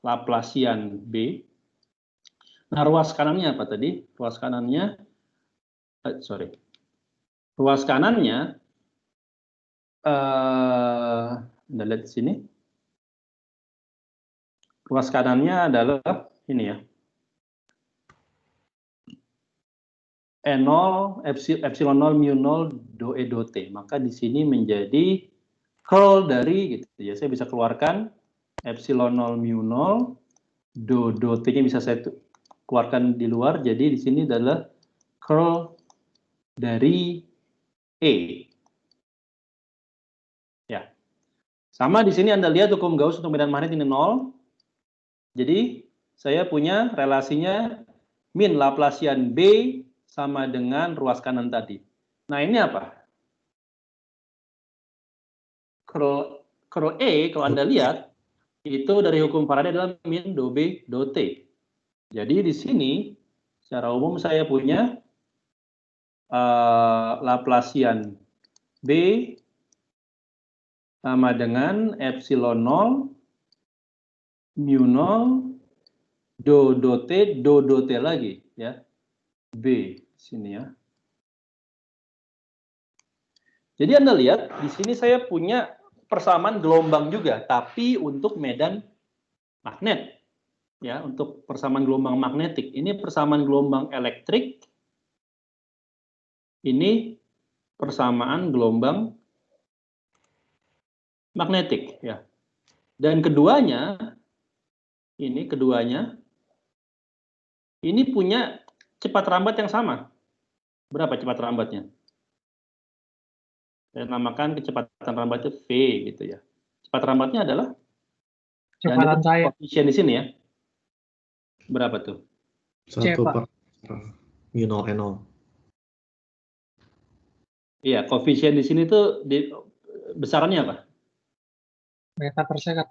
Laplacian B. Nah, ruas kanannya apa tadi? Ruas kanannya, ruas kanannya, Anda lihat di sini. Ruas kanannya adalah ini ya. E0, epsilon 0, mu 0, do E do T. Maka di sini menjadi curl dari, gitu ya. Saya bisa keluarkan epsilon 0, mu 0, do T-nya bisa saya keluarkan di luar. Jadi di sini adalah curl dari E. Ya. Sama di sini Anda lihat hukum Gauss untuk medan magnet ini 0. Jadi saya punya relasinya min Laplacian B sama dengan ruas kanan tadi. Nah, ini apa? Curl E, kalau Anda lihat, itu dari hukum Faraday adalah min do B do T. Jadi di sini, secara umum saya punya Laplacian B sama dengan epsilon 0, mu 0, do T lagi, ya. B, sini ya. Jadi Anda lihat, di sini saya punya persamaan gelombang juga, tapi untuk medan magnet. Ya, untuk persamaan gelombang magnetik. Ini persamaan gelombang elektrik. Ini persamaan gelombang magnetik, ya. Dan keduanya ini punya cepat rambat yang sama. Berapa cepat rambatnya? Saya namakan kecepatan rambatnya V gitu ya. Cepat rambatnya adalah Kecepatan saya. koefisien di sini ya. Berapa tuh? 1/mu 0 N0. Iya, koefisien di sini tuh besarannya apa? Meter per second.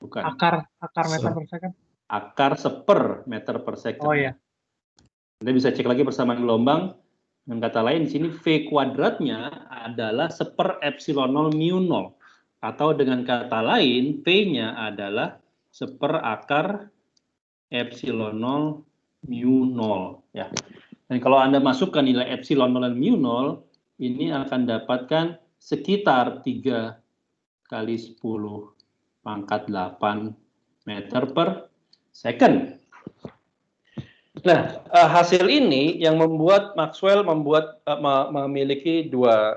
Bukan. Akar meter per second. Akar seper meter per second. Oh iya. Anda bisa cek lagi persamaan gelombang. Dengan kata lain, di sini V kuadratnya adalah seper epsilon 0 mu 0. Atau dengan kata lain, V-nya adalah seper akar epsilon 0 mu 0. Ya. Dan kalau Anda masukkan nilai epsilon 0 dan mu 0, ini akan dapatkan sekitar 3 kali 10 pangkat 8 meter per second. Nah, hasil ini yang membuat Maxwell memiliki dua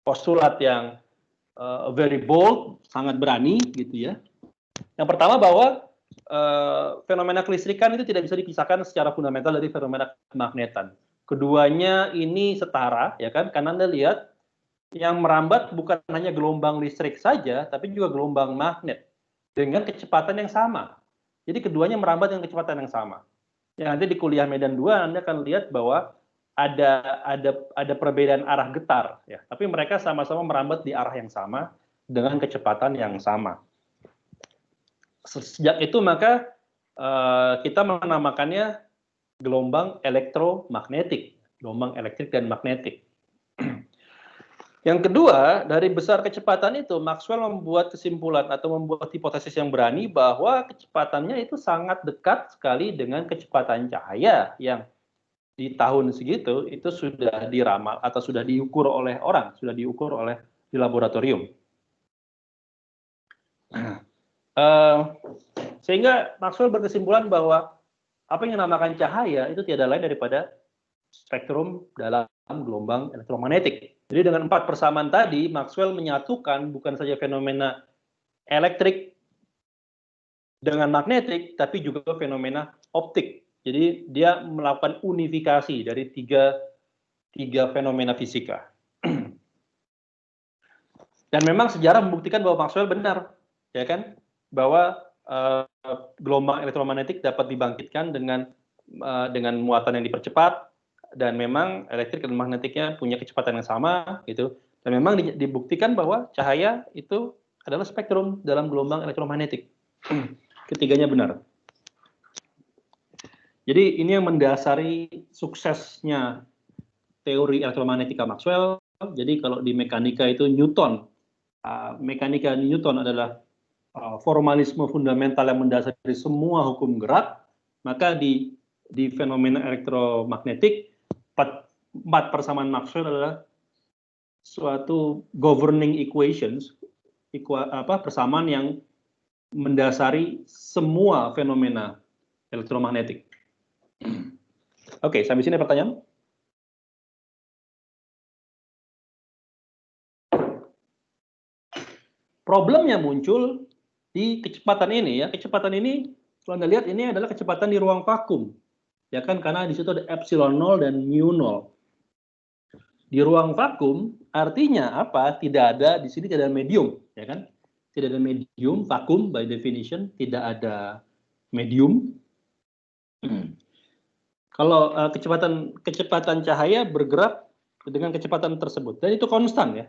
postulat yang very bold, sangat berani gitu ya. Yang pertama bahwa fenomena kelistrikan itu tidak bisa dipisahkan secara fundamental dari fenomena kemagnetan. Keduanya ini setara, ya kan? Karena Anda lihat yang merambat bukan hanya gelombang listrik saja, tapi juga gelombang magnet dengan kecepatan yang sama. Jadi keduanya merambat dengan kecepatan yang sama. Yang nanti di kuliah Medan 2 Anda akan lihat bahwa ada perbedaan arah getar, ya. Tapi mereka sama-sama merambat di arah yang sama dengan kecepatan yang sama. Sejak itu maka kita menamakannya gelombang elektromagnetik, gelombang elektrik dan magnetik. Yang kedua, dari besar kecepatan itu, Maxwell membuat kesimpulan atau membuat hipotesis yang berani bahwa kecepatannya itu sangat dekat sekali dengan kecepatan cahaya yang di tahun segitu itu sudah diramal atau sudah diukur oleh orang, sudah diukur oleh di laboratorium. Sehingga Maxwell berkesimpulan bahwa apa yang dinamakan cahaya itu tiada lain daripada spektrum dalam gelombang elektromagnetik. Jadi dengan 4 persamaan tadi, Maxwell menyatukan bukan saja fenomena elektrik dengan magnetik, tapi juga fenomena optik. Jadi dia melakukan unifikasi dari tiga fenomena fisika. Dan memang sejarah membuktikan bahwa Maxwell benar, ya kan, bahwa gelombang elektromagnetik dapat dibangkitkan dengan muatan yang dipercepat, dan memang elektrik dan magnetiknya punya kecepatan yang sama, gitu. Dan memang dibuktikan bahwa cahaya itu adalah spektrum dalam gelombang elektromagnetik. Ketiganya benar. Jadi ini yang mendasari suksesnya teori elektromagnetika Maxwell. Jadi kalau di mekanika itu Newton, mekanika Newton adalah formalisme fundamental yang mendasari semua hukum gerak. Maka di fenomena elektromagnetik 4 persamaan Maxwell adalah suatu governing equations, persamaan yang mendasari semua fenomena elektromagnetik. Oke, sampai sini pertanyaan? Problemnya muncul di kecepatan ini, ya. Kecepatan ini, kalau Anda lihat, ini adalah kecepatan di ruang vakum. Ya kan, karena di situ ada epsilon 0 dan mu 0. Di ruang vakum artinya apa? Tidak ada di sini, tidak ada medium, ya kan? Tidak ada medium, vakum by definition tidak ada medium. Kalau kecepatan cahaya bergerak dengan kecepatan tersebut, dan itu konstan, ya.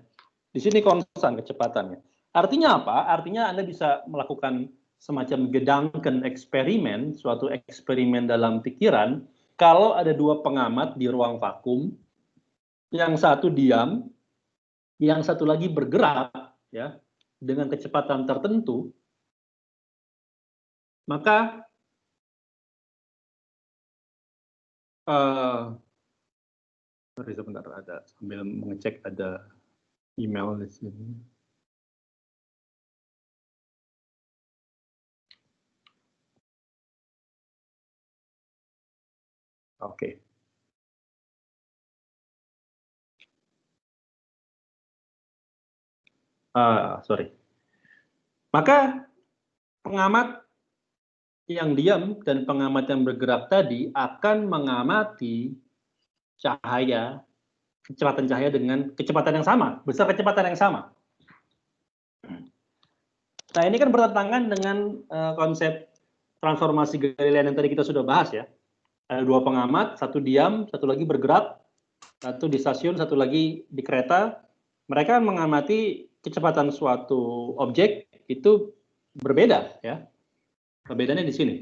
Di sini konstan kecepatannya. Artinya apa? Artinya Anda bisa melakukan semacam Gedanken eksperimen, suatu eksperimen dalam pikiran, kalau ada 2 pengamat di ruang vakum, yang satu diam, yang satu lagi bergerak, ya, dengan kecepatan tertentu, maka sorry, sebentar, ada sambil mengecek ada email di sini. Oke. Sorry. Maka pengamat yang diam dan pengamat yang bergerak tadi akan mengamati cahaya, kecepatan cahaya dengan kecepatan yang sama, besar kecepatan yang sama. Nah, ini kan bertentangan dengan konsep transformasi Galilean yang tadi kita sudah bahas, ya. Ada 2 pengamat, satu diam, satu lagi bergerak, satu di stasiun, satu lagi di kereta. Mereka mengamati kecepatan suatu objek itu berbeda, ya. Perbedaannya di sini.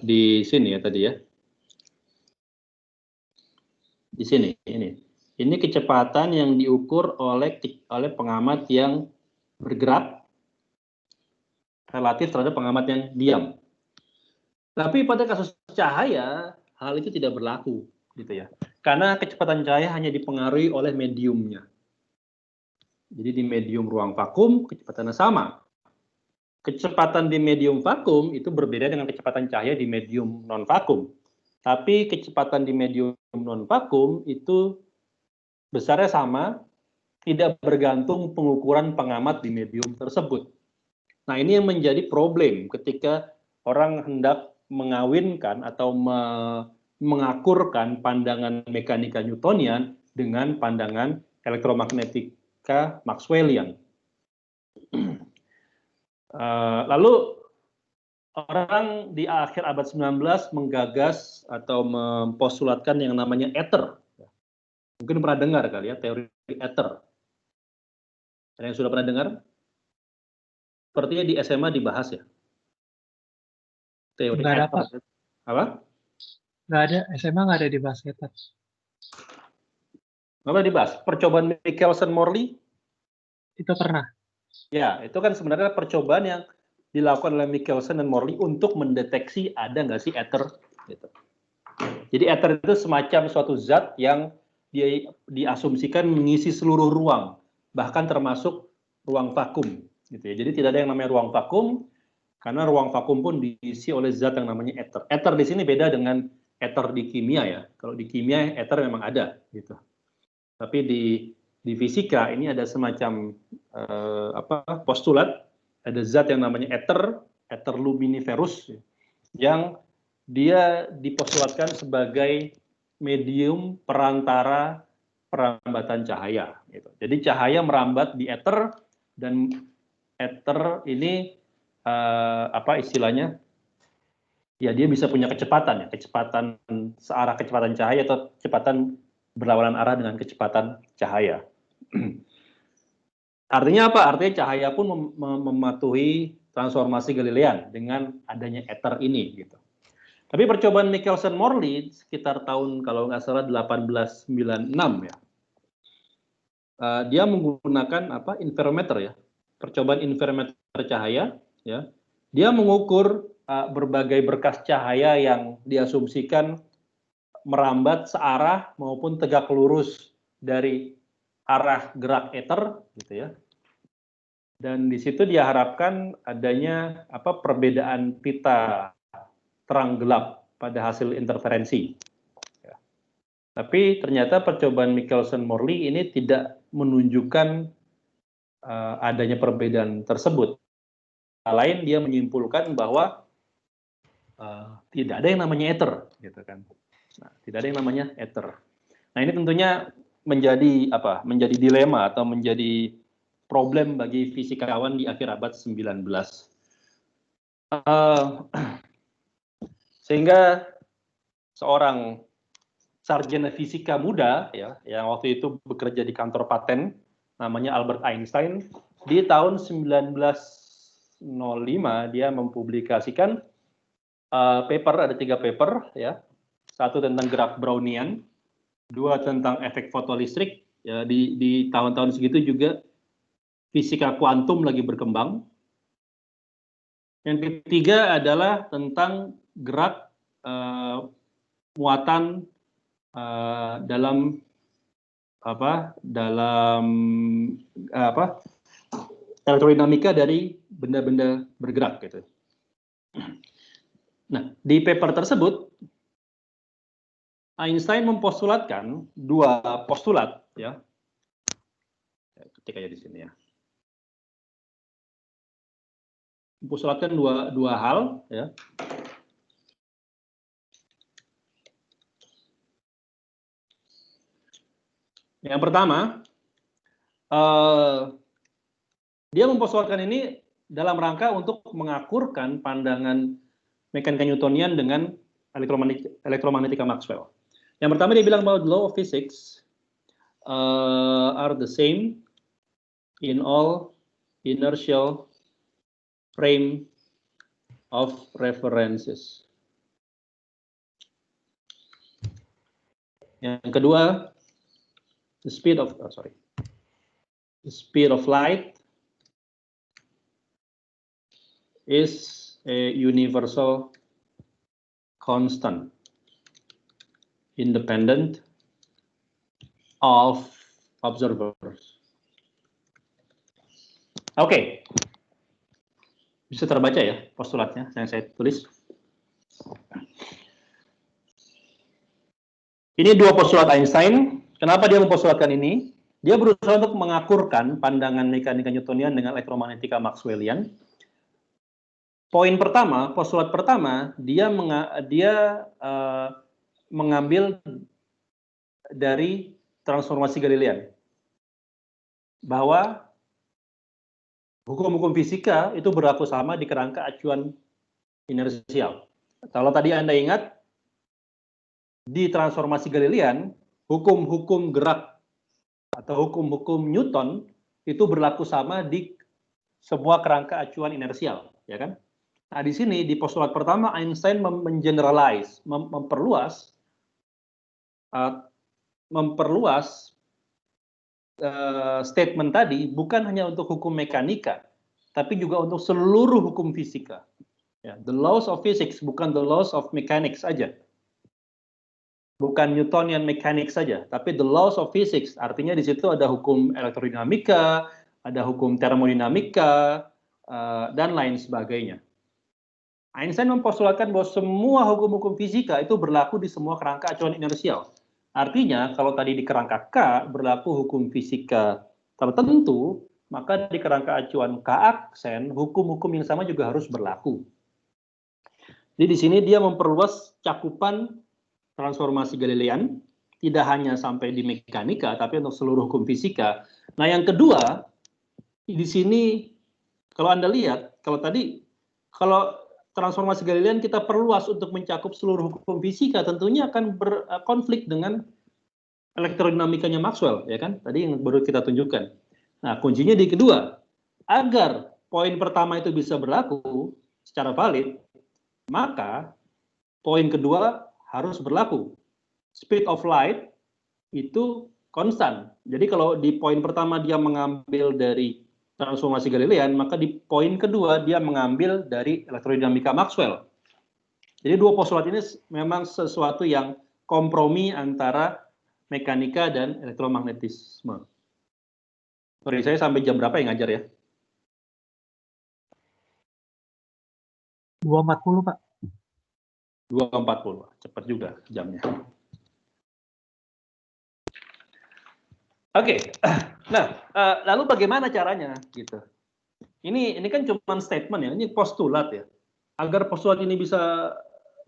Di sini ya tadi, ya. Di sini, ini. Ini kecepatan yang diukur oleh pengamat yang bergerak relatif terhadap pengamat yang diam. Tapi pada kasus cahaya, hal itu tidak berlaku, gitu ya. Karena kecepatan cahaya hanya dipengaruhi oleh mediumnya. Jadi di medium ruang vakum, kecepatannya sama. Kecepatan di medium vakum itu berbeda dengan kecepatan cahaya di medium non-vakum. Tapi kecepatan di medium non-vakum itu besarnya sama, tidak bergantung pengukuran pengamat di medium tersebut. Nah, ini yang menjadi problem ketika orang hendak mengawinkan atau mengakurkan pandangan mekanika Newtonian dengan pandangan elektromagnetika Maxwellian. Lalu orang di akhir abad 19 menggagas atau mempostulatkan yang namanya ether. Mungkin pernah dengar kali ya teori ether. Ada yang sudah pernah dengar? Sepertinya di SMA dibahas ya. Teori Nggak ada, ether. Pak. Apa? Nggak ada, SMA nggak ada dibahas ether. Apa dibahas? Percobaan Michelson-Morley? Itu pernah. Ya, itu kan sebenarnya percobaan yang dilakukan oleh Michelson dan Morley untuk mendeteksi ada nggak sih ether. Gitu. Jadi ether itu semacam suatu zat yang dia diasumsikan mengisi seluruh ruang, bahkan termasuk ruang vakum. Gitu ya. Jadi tidak ada yang namanya ruang vakum, karena ruang vakum pun diisi oleh zat yang namanya ether. Ether di sini beda dengan ether di kimia ya. Kalau di kimia ether memang ada, gitu. Tapi di fisika ini ada semacam postulat, ada zat yang namanya ether luminiferus, yang dia dipostulatkan sebagai medium perantara perambatan cahaya. Gitu. Jadi cahaya merambat di ether, dan ether ini istilahnya? Ya dia bisa punya kecepatan ya, kecepatan searah kecepatan cahaya atau kecepatan berlawanan arah dengan kecepatan cahaya. Artinya apa? Artinya cahaya pun mematuhi transformasi Galilean dengan adanya ether ini, gitu. Tapi percobaan Michelson-Morley sekitar tahun kalau nggak salah 1896 ya. Dia menggunakan interferometer ya, percobaan interferometer cahaya ya. Dia mengukur berbagai berkas cahaya yang diasumsikan merambat searah maupun tegak lurus dari arah gerak ether, gitu ya. Dan di situ dia harapkan adanya perbedaan pita terang gelap pada hasil interferensi. Ya. Tapi ternyata percobaan Michelson-Morley ini tidak menunjukkan adanya perbedaan tersebut. Lain dia menyimpulkan bahwa tidak ada yang namanya ether, gitu kan. Nah, tidak ada yang namanya ether. Nah, ini tentunya menjadi dilema atau menjadi problem bagi fisikawan di akhir abad 19. Sehingga seorang sarjana fisika muda ya, yang waktu itu bekerja di kantor paten, namanya Albert Einstein, di tahun 1905 dia mempublikasikan paper, ada 3 paper ya. 1 tentang gerak Brownian, 2 tentang efek fotolistrik ya, di tahun-tahun segitu juga fisika kuantum lagi berkembang. Yang ketiga adalah tentang gerak muatan dalam elektrodinamika dari benda-benda bergerak, gitu. Nah, di paper tersebut Einstein mempostulatkan 2 postulat ya. Ketik aja di sini ya. Mempostulatkan dua hal ya. Yang pertama, dia mempostulatkan ini dalam rangka untuk mengakurkan pandangan mekanika Newtonian dengan elektromagnetika Maxwell. Yang pertama dia bilang bahwa law of physics are the same in all inertial frame of references. Yang kedua, the speed of light is a universal constant independent of observers. Oke. Bisa terbaca ya postulatnya yang saya tulis. Ini 2 postulat Einstein. Kenapa dia mempostulatkan ini? Dia berusaha untuk mengakurkan pandangan mekanika Newtonian dengan elektromagnetika Maxwellian. Poin pertama, postulat pertama, dia mengambil dari transformasi Galilean. Bahwa hukum-hukum fisika itu berlaku sama di kerangka acuan inersial. Kalau tadi Anda ingat, di transformasi Galilean, hukum-hukum gerak atau hukum-hukum Newton itu berlaku sama di sebuah kerangka acuan inersial, ya kan? Nah, di sini di postulat pertama Einstein memperluas statement tadi bukan hanya untuk hukum mekanika, tapi juga untuk seluruh hukum fisika. Ya, the laws of physics, bukan the laws of mechanics saja. Bukan Newtonian mechanics saja, tapi the laws of physics. Artinya di situ ada hukum elektrodinamika, ada hukum termodinamika, dan lain sebagainya. Einstein mempostulatkan bahwa semua hukum-hukum fisika itu berlaku di semua kerangka acuan inersial. Artinya, kalau tadi di kerangka K berlaku hukum fisika tertentu, maka di kerangka acuan K aksen, hukum-hukum yang sama juga harus berlaku. Jadi di sini dia memperluas cakupan transformasi Galilean, tidak hanya sampai di mekanika, tapi untuk seluruh hukum fisika. Nah, yang kedua, di sini kalau Anda lihat, kalau transformasi Galilean kita perluas untuk mencakup seluruh hukum fisika, tentunya akan berkonflik dengan elektrodinamikanya Maxwell, ya kan? Tadi yang baru kita tunjukkan. Nah, kuncinya di kedua, agar poin pertama itu bisa berlaku secara valid, maka poin kedua harus berlaku. Speed of light itu konstan. Jadi kalau di poin pertama dia mengambil dari transformasi Galilean, maka di poin kedua dia mengambil dari elektrodinamika Maxwell. Jadi dua postulat ini memang sesuatu yang kompromi antara mekanika dan elektromagnetisme. Sorry, saya sampai jam berapa yang ngajar ya? 2.40, Pak. 2.40, cepat juga jamnya. Oke, nah lalu bagaimana caranya gitu? Ini kan cuma statement ya, ini postulat ya. Agar postulat ini bisa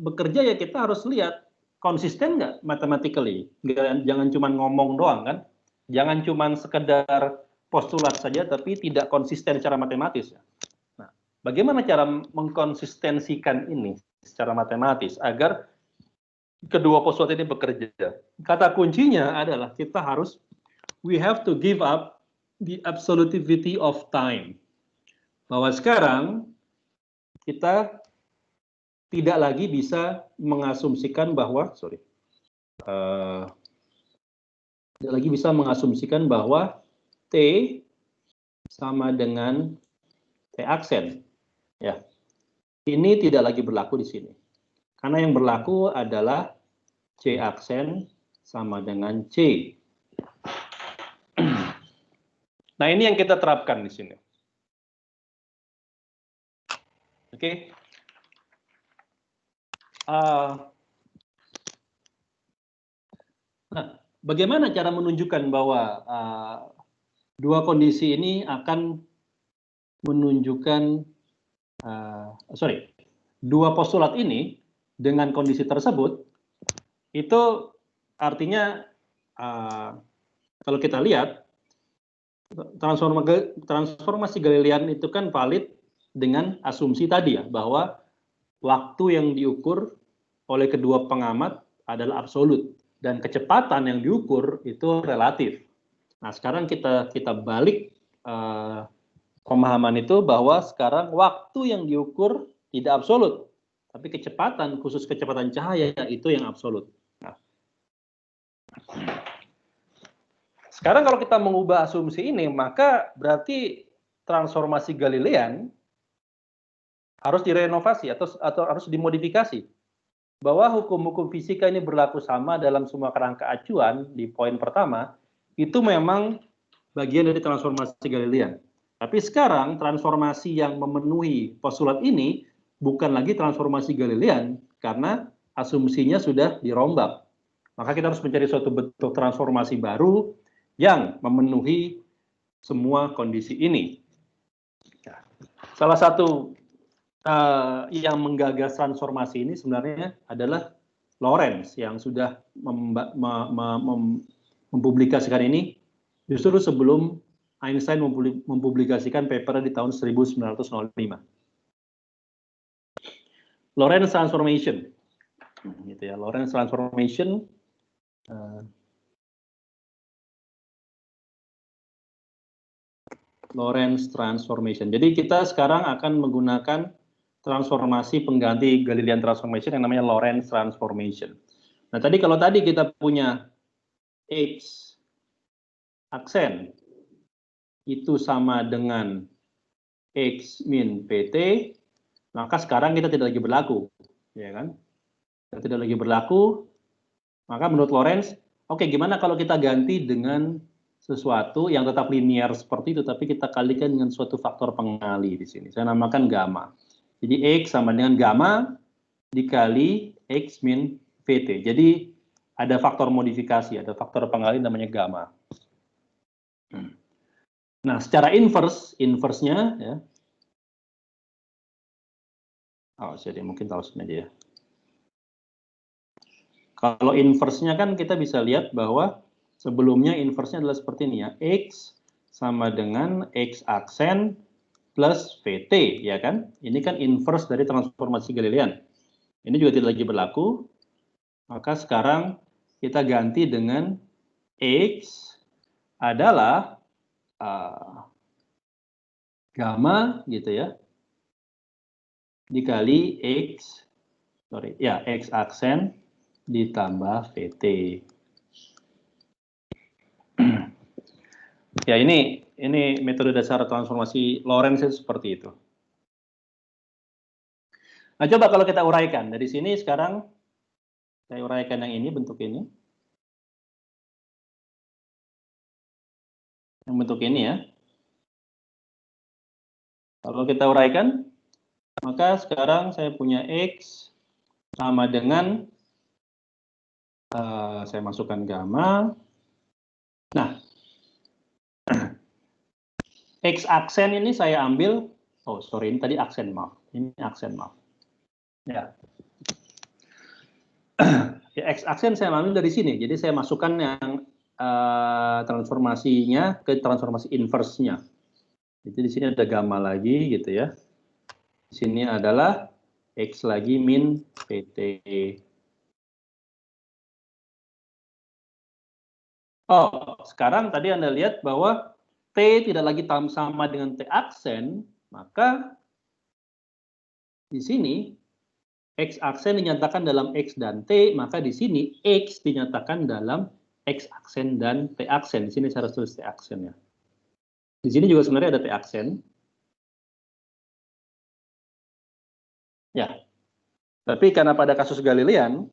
bekerja ya kita harus lihat konsisten nggak mathematically. Jangan cuma ngomong doang kan? Jangan cuma sekedar postulat saja tapi tidak konsisten secara matematis. Nah, bagaimana cara mengkonsistensikan ini secara matematis agar kedua postulat ini bekerja? Kata kuncinya adalah we have to give up the absolutivity of time. Bahwa sekarang kita tidak lagi bisa mengasumsikan bahwa, T sama dengan T aksen. Ya. Ini tidak lagi berlaku di sini. Karena yang berlaku adalah C aksen sama dengan C. Nah, ini yang kita terapkan di sini. Oke. Nah, bagaimana cara menunjukkan bahwa dua kondisi ini akan menunjukkan, dua postulat ini dengan kondisi tersebut, itu artinya kalau kita lihat, transformasi Galilean itu kan valid dengan asumsi tadi ya, bahwa waktu yang diukur oleh kedua pengamat adalah absolut dan kecepatan yang diukur itu relatif. Nah, sekarang kita balik pemahaman itu bahwa sekarang waktu yang diukur tidak absolut, tapi kecepatan, khusus kecepatan cahaya itu yang absolut. Nah, sekarang kalau kita mengubah asumsi ini, maka berarti transformasi Galilean harus direnovasi atau harus dimodifikasi. Bahwa hukum-hukum fisika ini berlaku sama dalam semua kerangka acuan di poin pertama, itu memang bagian dari transformasi Galilean. Tapi sekarang transformasi yang memenuhi postulat ini bukan lagi transformasi Galilean karena asumsinya sudah dirombak. Maka kita harus mencari suatu bentuk transformasi baru yang memenuhi semua kondisi ini. Salah satu yang menggagas transformasi ini sebenarnya adalah Lorentz yang sudah mempublikasikan ini justru sebelum Einstein mempublikasikan paper di tahun 1905. Lorentz transformation. Gitu ya, Lorentz transformation. Lorentz transformation. Jadi kita sekarang akan menggunakan transformasi pengganti Galilean transformation yang namanya Lorentz transformation. Nah, tadi kalau tadi kita punya X aksen itu sama dengan X min PT, maka sekarang kita tidak lagi berlaku, ya kan? Kita tidak lagi berlaku, maka menurut Lorentz, oke, gimana kalau kita ganti dengan sesuatu yang tetap linear seperti itu, tapi kita kalikan dengan suatu faktor pengali di sini. Saya namakan gamma. Jadi X sama dengan gamma dikali X min VT. Jadi ada faktor modifikasi, ada faktor pengali namanya gamma. Nah, secara inverse-nya ya. Oh, jadi mungkin tahu sini aja ya. Kalau inverse-nya kan kita bisa lihat bahwa sebelumnya inverse-nya adalah seperti ini ya. X sama dengan X aksen plus VT, ya kan? Ini kan inverse dari transformasi Galilean. Ini juga tidak lagi berlaku. Maka sekarang kita ganti dengan X adalah gamma gitu ya. Dikali X aksen ditambah VT. Ya, ini metode dasar transformasi Lorentz seperti itu. Nah, coba kalau kita uraikan. Dari sini sekarang saya uraikan yang ini, bentuk ini. Yang bentuk ini ya. Kalau kita uraikan, maka sekarang saya punya X sama dengan, saya masukkan gamma. Nah, X aksen ini saya ambil, oh sorry, ini tadi aksen, maaf. Ini aksen, maaf. Ya. Ya, X aksen saya ambil dari sini, jadi saya masukkan yang transformasinya ke transformasi inverse-nya. Jadi di sini ada gamma lagi gitu ya. Di sini adalah X lagi min PT. Oh, sekarang tadi Anda lihat bahwa T tidak lagi sama dengan T aksen, maka di sini X aksen dinyatakan dalam X dan T, maka di sini X dinyatakan dalam X aksen dan T aksen. Di sini saya harus tulis T aksen ya. Di sini juga sebenarnya ada T aksen. Ya. Tapi karena pada kasus Galilean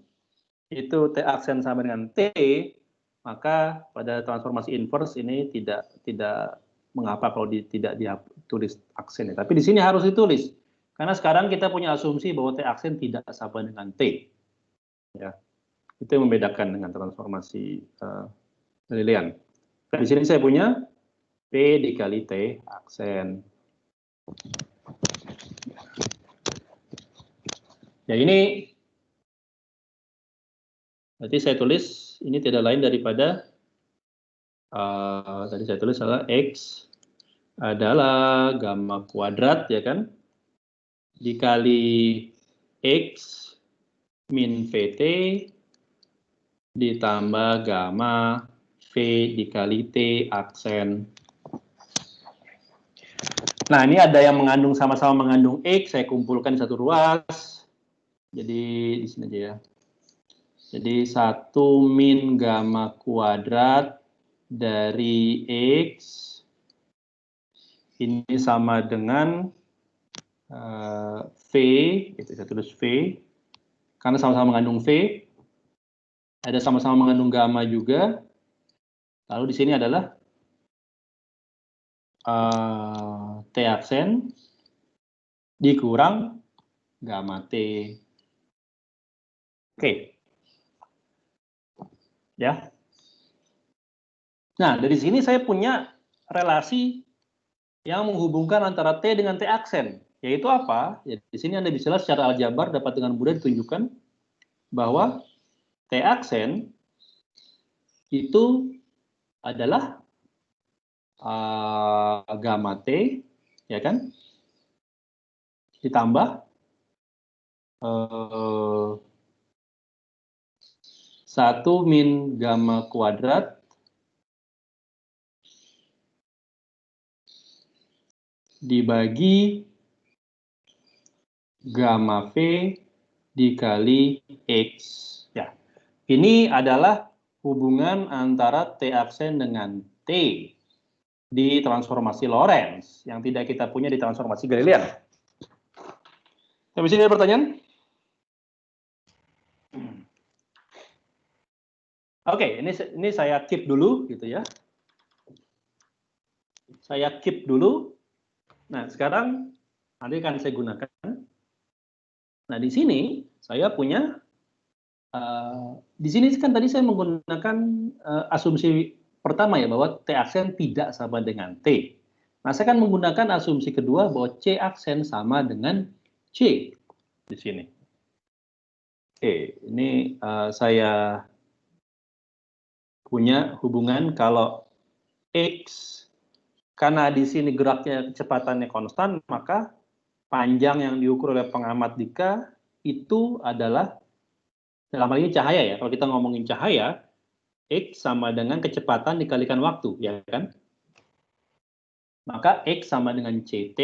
itu T aksen sama dengan T, maka pada transformasi inverse ini tidak mengapa kalau tidak ditulis aksennya. Tapi di sini harus ditulis. Karena sekarang kita punya asumsi bahwa T aksen tidak sama dengan T. Ya. Itu yang membedakan dengan transformasi Galilean. Nah, di sini saya punya P dikali T aksen. Ya, ini berarti saya tulis ini tidak lain daripada tadi saya tulis adalah X adalah gamma kuadrat ya kan dikali X min VT ditambah gamma V dikali T aksen. Nah, ini ada yang mengandung sama-sama mengandung X, saya kumpulkan satu ruas. Jadi di sini aja ya. Jadi 1 min gamma kuadrat dari X ini sama dengan V, itu saya tulis V, karena sama-sama mengandung V, ada sama-sama mengandung gamma juga. Lalu di sini adalah T aksen dikurang gamma T. Oke. Ya. Nah, dari sini saya punya relasi yang menghubungkan antara T dengan T aksen. Yaitu apa? Ya, di sini Anda bisa lihat secara aljabar dapat dengan mudah ditunjukkan bahwa T aksen itu adalah gamma T, ya kan? Ditambah 1 min gamma kuadrat dibagi gamma V dikali X. Ya, ini adalah hubungan antara T aksen dengan T di transformasi Lorentz yang tidak kita punya di transformasi Galilean. Habis ini ada pertanyaan? Oke, ini saya keep dulu gitu ya. Saya keep dulu. Nah, sekarang nanti akan saya gunakan. Nah, di sini saya punya di sini kan tadi saya menggunakan asumsi pertama ya bahwa T aksen tidak sama dengan T. Nah, saya akan menggunakan asumsi kedua bahwa C aksen sama dengan C di sini. Oke, ini saya punya hubungan kalau X karena di sini geraknya kecepatannya konstan, maka panjang yang diukur oleh pengamat Dika itu adalah dalam hal ini cahaya ya. Kalau kita ngomongin cahaya, X sama dengan kecepatan dikalikan waktu, ya kan? Maka X sama dengan CT,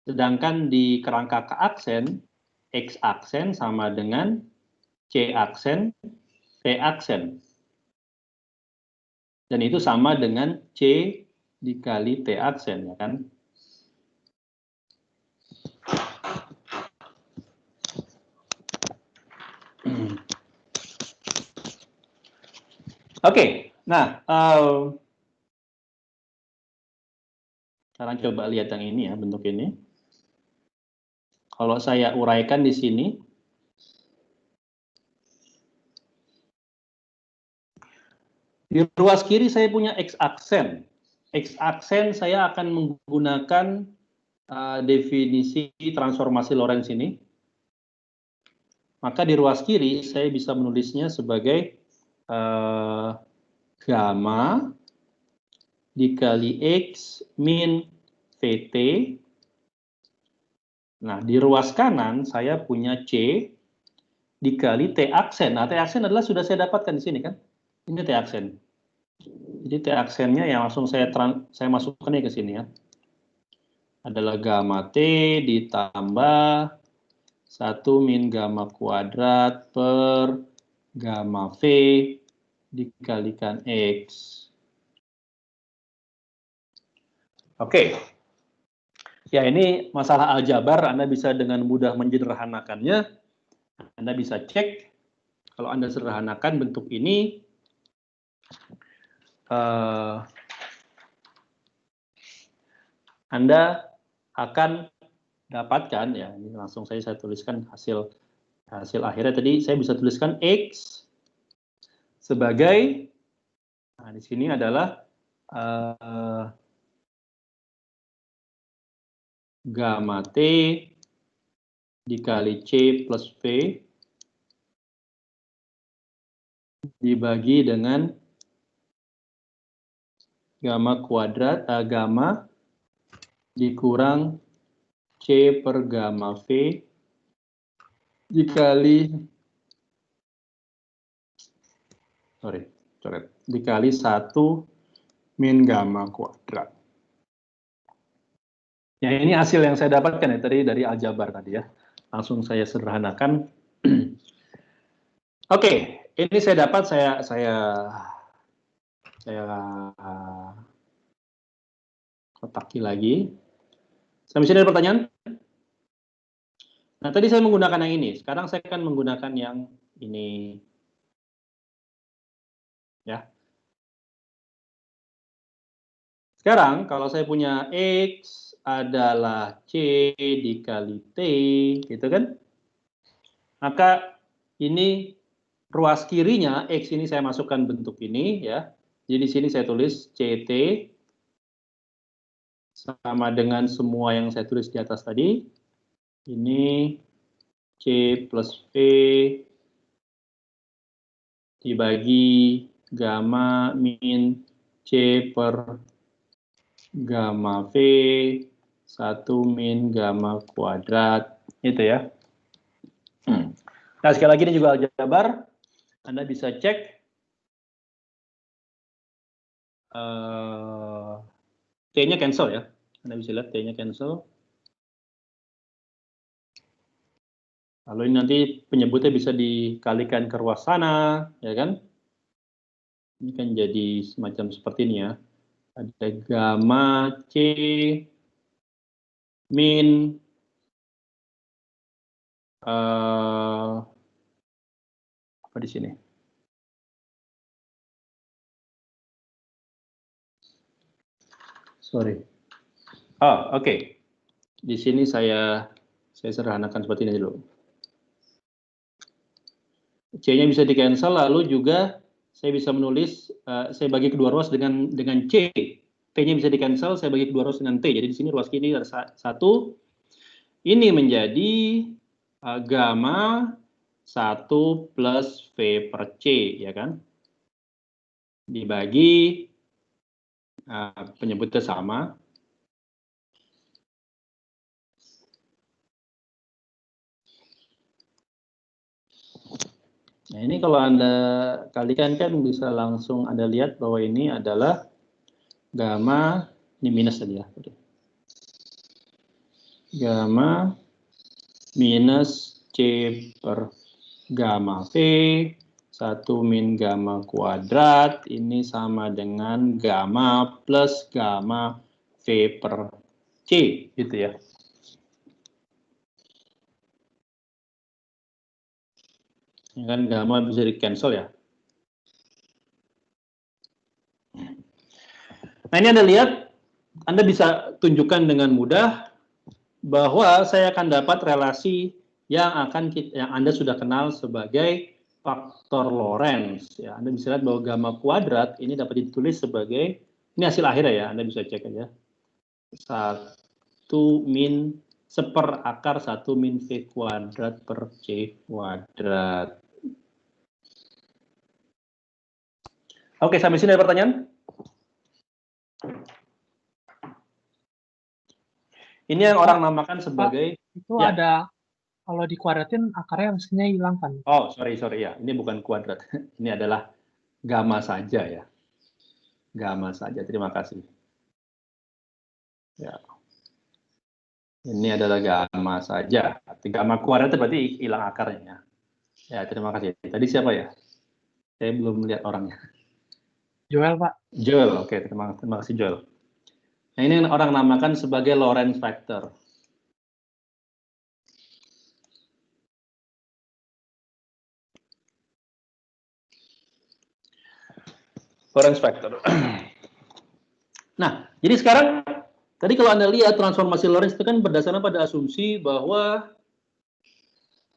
sedangkan di kerangka K aksen, X aksen sama dengan C aksen, T aksen. Dan itu sama dengan C dikali T aksen, ya kan? Oke, nah sekarang coba lihat yang ini ya, bentuk ini. Kalau saya uraikan di sini, di ruas kiri saya punya X aksen. X aksen saya akan menggunakan definisi transformasi Lorentz ini. Maka di ruas kiri saya bisa menulisnya sebagai gamma dikali X min VT. Nah, di ruas kanan saya punya C dikali T aksen. Nah, T aksen adalah sudah saya dapatkan di sini kan. Ini T aksen. Jadi T aksennya yang langsung saya masukkan ke sini ya. Adalah gamma T ditambah 1 min gamma kuadrat per gamma V dikalikan X. Oke. Ya, ini masalah aljabar, Anda bisa dengan mudah menyederhanakannya. Anda bisa cek, kalau Anda sederhanakan bentuk ini, Anda akan dapatkan, ya ini langsung saya tuliskan hasil akhirnya tadi saya bisa tuliskan X sebagai, nah di sini adalah gamma T dikali C plus V dibagi dengan gamma kuadrat, gamma dikurang C per gamma V dikali 1 min gamma kuadrat. Ya, ini hasil yang saya dapatkan ya tadi dari aljabar tadi ya. Langsung saya sederhanakan. Oke, ini saya dapat saya kotaki lagi. Sampai sini ada pertanyaan? Nah, tadi saya menggunakan yang ini. Sekarang saya akan menggunakan yang ini. Ya. Sekarang, kalau saya punya X adalah C dikali T, gitu kan? Maka ini ruas kirinya, X ini saya masukkan bentuk ini, ya. Jadi di sini saya tulis CT sama dengan semua yang saya tulis di atas tadi. Ini C plus V dibagi gamma min C per gamma V 1 min gamma kuadrat. Itu ya. Nah, sekali lagi ini juga aljabar. Anda bisa cek T-nya cancel ya. Anda bisa lihat T-nya cancel. Lalu ini nanti penyebutnya bisa dikalikan ke ruas sana, ya kan? Ini kan jadi semacam seperti ini ya. Ada gamma C min apa di sini? Sorry. Oh, oke. Di sini saya sederhanakan seperti ini dulu. C-nya bisa di-cancel, lalu juga saya bisa menulis, saya bagi kedua ruas dengan C. T-nya bisa di-cancel, saya bagi kedua ruas dengan T. Jadi di sini ruas kiri ada 1. Ini menjadi gamma 1 plus V per C, ya kan? Dibagi, penyebutnya sama. Nah, ini kalau Anda kalikan kan bisa langsung Anda lihat bahwa ini adalah gamma, ini minus tadi ya. Gamma minus C per gamma V, 1 min gamma kuadrat, ini sama dengan gamma plus gamma V per C, gitu ya. Ini kan gamma bisa di-cancel ya. Nah, ini Anda lihat, Anda bisa tunjukkan dengan mudah bahwa saya akan dapat relasi yang Anda sudah kenal sebagai faktor Lorentz. Ya, Anda bisa lihat bahwa gamma kuadrat ini dapat ditulis sebagai, ini hasil akhirnya ya, Anda bisa cek aja. 1 min seperakar 1 min V kuadrat per C kuadrat. Oke, sampai sini ada pertanyaan? Ini yang orang namakan sebagai... Itu ya. Ada, kalau dikuadratin akarnya mestinya hilang kan? Oh, sorry ya. Ini bukan kuadrat. Ini adalah gamma saja ya. Gamma saja, terima kasih. Ya. Ini adalah gamma saja. Gamma kuadrat berarti hilang akarnya. Ya, terima kasih. Tadi siapa ya? Saya belum melihat orangnya. Joel, Pak. Joel, oke. Terima kasih, Joel. Nah, ini orang namakan sebagai Lorentz factor. Lorentz factor. Nah, jadi sekarang, tadi kalau Anda lihat transformasi Lorentz itu kan berdasarkan pada asumsi bahwa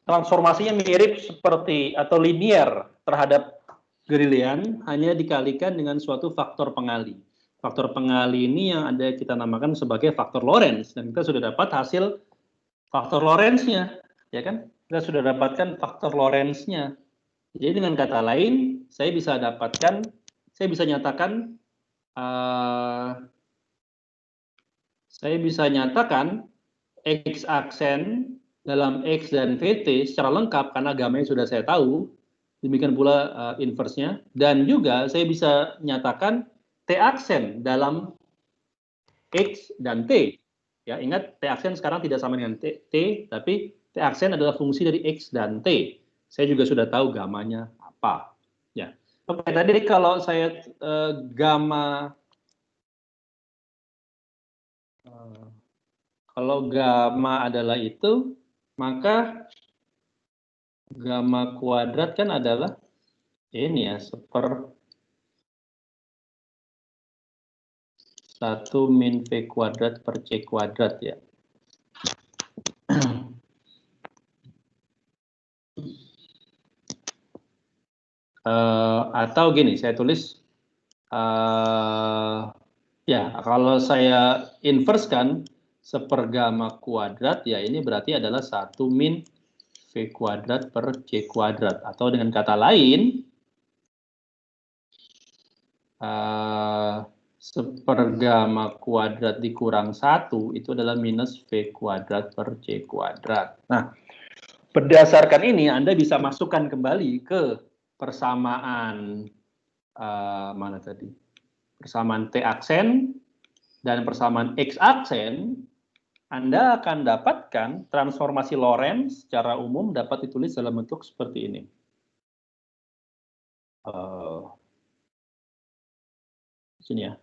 transformasinya mirip seperti atau linear terhadap Galilean, hanya dikalikan dengan suatu faktor pengali. Faktor pengali ini yang ada kita namakan sebagai faktor Lorentz, dan kita sudah dapat hasil faktor Lorentz-nya, ya kan? Kita sudah dapatkan faktor Lorentz-nya. Jadi dengan kata lain, saya bisa nyatakan X aksen dalam X dan VT secara lengkap karena gamanya sudah saya tahu. Demikian pula inverse-nya. Dan juga saya bisa nyatakan T aksen dalam X dan T. Ya, ingat T aksen sekarang tidak sama dengan T, tapi T aksen adalah fungsi dari X dan T. Saya juga sudah tahu gamanya apa. Ya. Oke, tadi kalau saya kalau gamma adalah itu, maka gamma kuadrat kan adalah ini ya, 1 min V kuadrat per C kuadrat ya. Atau gini, saya tulis, ya kalau saya inverse-kan sepergamma kuadrat, ya ini berarti adalah 1 min V kuadrat per C kuadrat. Atau dengan kata lain, sepergamma kuadrat dikurang 1 itu adalah minus V kuadrat per C kuadrat. Nah, berdasarkan ini Anda bisa masukkan kembali ke persamaan mana tadi? Persamaan T aksen dan persamaan X aksen. Anda akan dapatkan transformasi Lorentz secara umum dapat ditulis dalam bentuk seperti ini. Sini ya.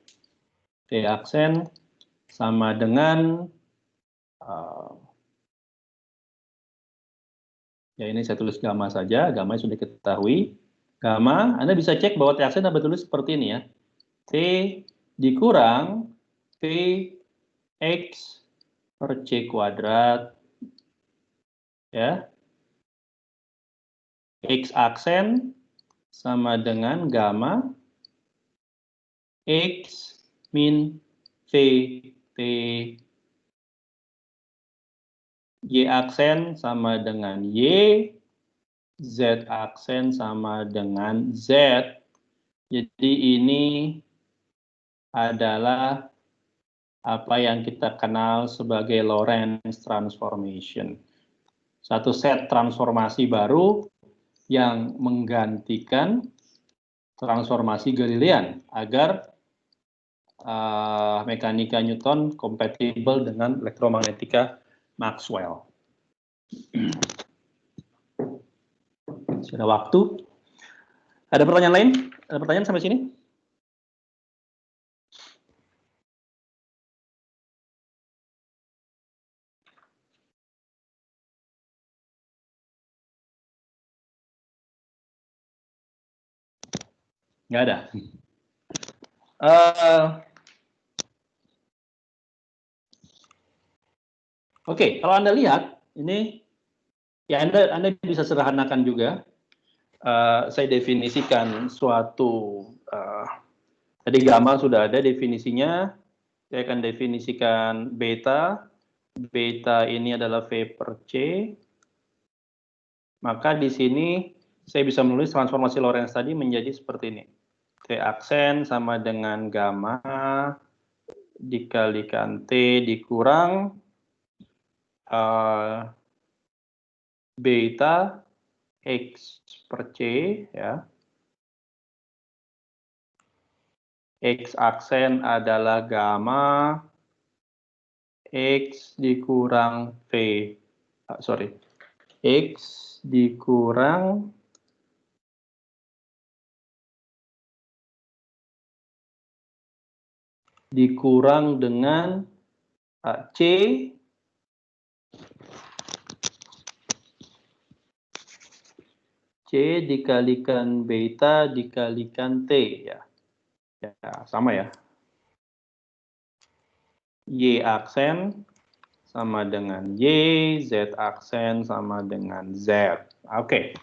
T aksen sama dengan ya ini saya tulis gamma saja, gamma sudah diketahui. Gamma, Anda bisa cek bahwa T aksen dapat tulis seperti ini ya. T dikurang T X per C kuadrat ya. X aksen sama dengan gamma X min V T. Y aksen sama dengan Y, Z aksen sama dengan Z. Jadi ini adalah apa yang kita kenal sebagai Lorentz transformation. Satu set transformasi baru yang menggantikan transformasi Galilean agar mekanika Newton kompatibel dengan elektromagnetika Maxwell. Sudah waktu. Ada pertanyaan lain? Ada pertanyaan sampai sini? Nggak ada. Oke, kalau Anda lihat, ini ya Anda bisa sederhanakan juga. Saya definisikan suatu, tadi gamma sudah ada definisinya. Saya akan definisikan beta. Beta ini adalah V per C. Maka di sini saya bisa menulis transformasi Lorentz tadi menjadi seperti ini. T aksen sama dengan gamma dikalikan T dikurang beta X per C ya. X aksen adalah gamma X dikurang V. X dikurang dengan C dikalikan beta dikalikan T ya. Ya, sama ya. Y aksen sama dengan Y, Z aksen sama dengan Z. Oke.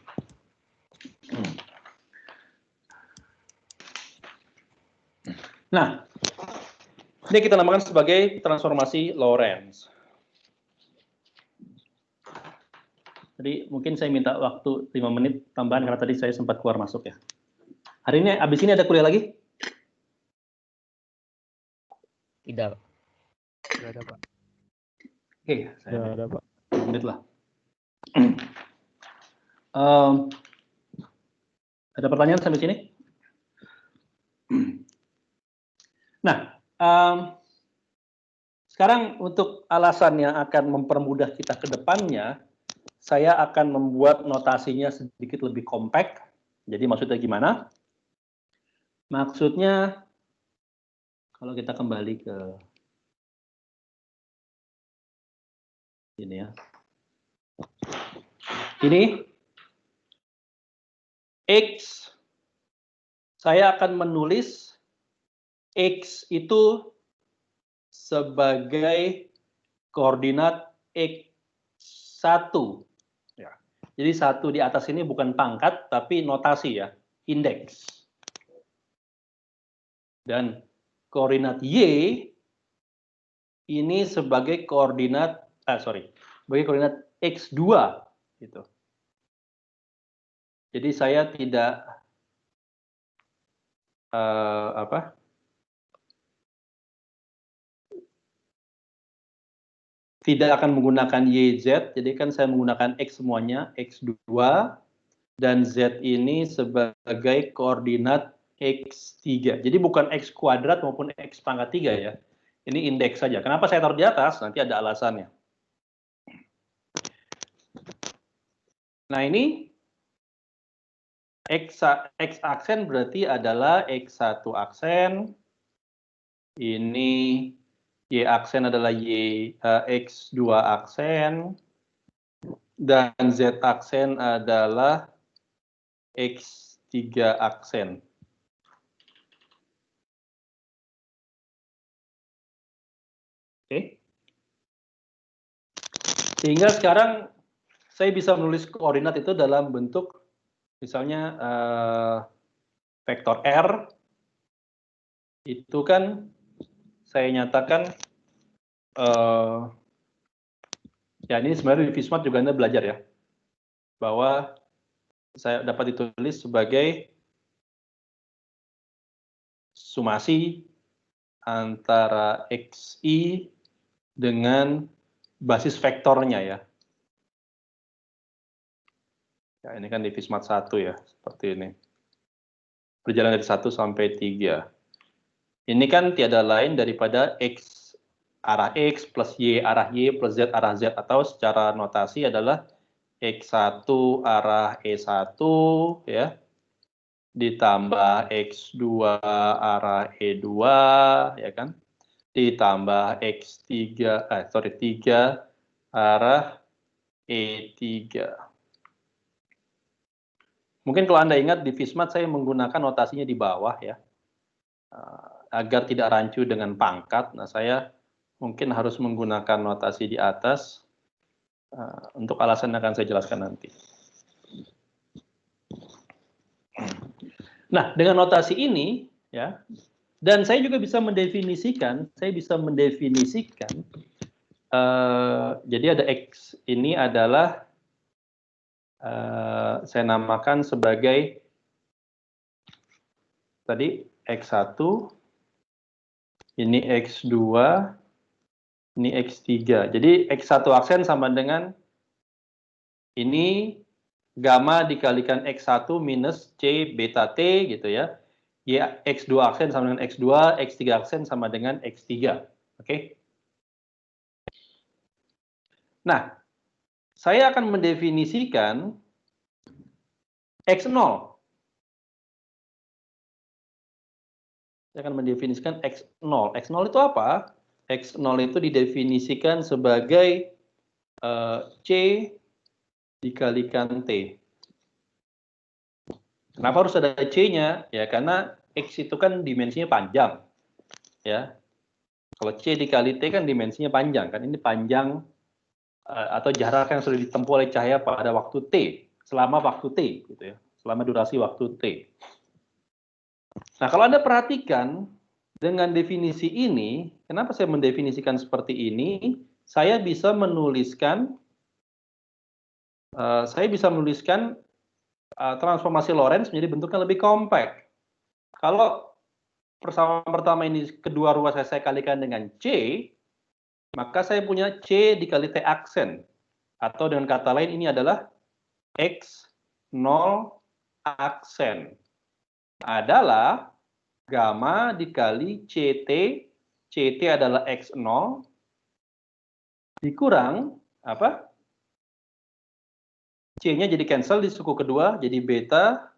Nah, ini kita namakan sebagai transformasi Lorentz. Jadi mungkin saya minta waktu 5 menit tambahan karena tadi saya sempat keluar masuk ya. Hari ini, abis ini ada kuliah lagi? Tidak. Tidak ada, Pak. Oke, Tidak ada, Pak. 5 menit lah. Ada pertanyaan sampai sini? Nah, sekarang untuk alasan yang akan mempermudah kita ke depannya, saya akan membuat notasinya sedikit lebih kompak. Jadi maksudnya gimana? Maksudnya, kalau kita kembali ke ini ya. Ini X, saya akan menulis X itu sebagai koordinat X1. Ya. Jadi 1 di atas ini bukan pangkat, tapi notasi ya, indeks. Dan koordinat Y ini sebagai koordinat, sebagai koordinat X2. Gitu. Jadi saya tidak tidak akan menggunakan YZ, jadi kan saya menggunakan X semuanya, X2, dan Z ini sebagai koordinat X3. Jadi bukan X kuadrat maupun X pangkat 3 ya. Ini indeks saja. Kenapa saya taruh di atas? Nanti ada alasannya. Nah ini X aksen berarti adalah X1 aksen. Ini Y aksen adalah X2 aksen. Dan Z aksen adalah X3 aksen. Oke. Sehingga sekarang saya bisa menulis koordinat itu dalam bentuk misalnya vektor R itu kan saya nyatakan ya ini sebenarnya di Vismat juga Anda belajar ya bahwa saya dapat ditulis sebagai sumasi antara XI dengan basis vektornya ya. Ya, ini kan di Vismat 1 ya, seperti ini. Berjalan dari 1 sampai 3. Ini kan tiada lain daripada X arah X plus Y arah Y plus Z arah Z, atau secara notasi adalah X1 arah E1 ya, ditambah X2 arah E2 ya kan, ditambah X3 3 arah E3. Mungkin kalau Anda ingat di Vismat saya menggunakan notasinya di bawah ya, agar tidak rancu dengan pangkat. Nah saya mungkin harus menggunakan notasi di atas, untuk alasan yang akan saya jelaskan nanti. Nah dengan notasi ini ya, dan saya juga bisa mendefinisikan, jadi ada X ini adalah saya namakan sebagai tadi X1, ini X2, ini X3. Jadi X1 aksen sama dengan ini gamma dikalikan X1 minus C beta T gitu ya. X2 aksen sama dengan X2, X3 aksen sama dengan X3. Oke. Nah, saya akan mendefinisikan X0. Saya akan mendefinisikan X0. X0 itu apa? X0 itu didefinisikan sebagai C dikalikan T. Kenapa harus ada C-nya? Ya, karena X itu kan dimensinya panjang. Ya. Kalau C dikali T kan dimensinya panjang. Kan ini panjang atau jarak yang sudah ditempuh oleh cahaya pada waktu T, selama waktu T gitu ya, selama durasi waktu T. Nah, kalau Anda perhatikan dengan definisi ini, kenapa saya mendefinisikan seperti ini? Saya bisa menuliskan transformasi Lorentz menjadi bentuknya lebih kompak. Kalau persamaan pertama ini kedua ruas saya kalikan dengan C, maka saya punya C dikali T aksen. Atau dengan kata lain ini adalah X0 aksen. Adalah gamma dikali CT. CT adalah X0. Dikurang, apa? C-nya jadi cancel di suku kedua, jadi beta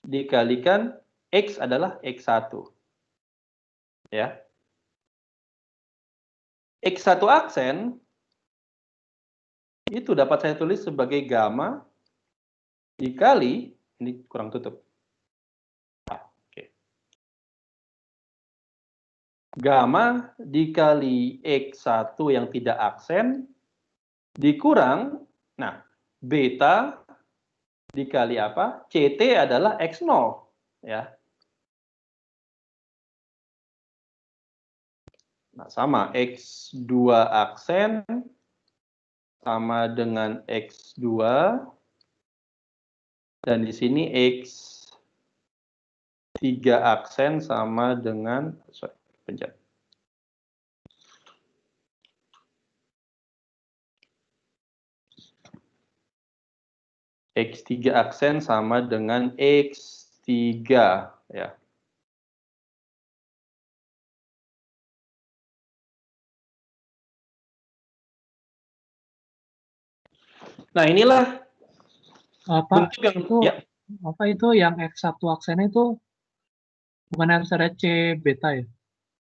dikalikan X adalah X1. Ya. X1 aksen itu dapat saya tulis sebagai gamma dikali, ini kurang tutup. Oke. Gamma dikali X1 yang tidak aksen dikurang, nah, beta dikali apa? CT adalah X0, ya. Nah, sama X2 aksen sama dengan X2 dan di sini X3 aksen sama dengan pencet. X3 aksen sama dengan X3 ya. Nah, inilah bentuk yang itu ya, apa itu yang X1 aksennya itu bukan aksara C beta ya?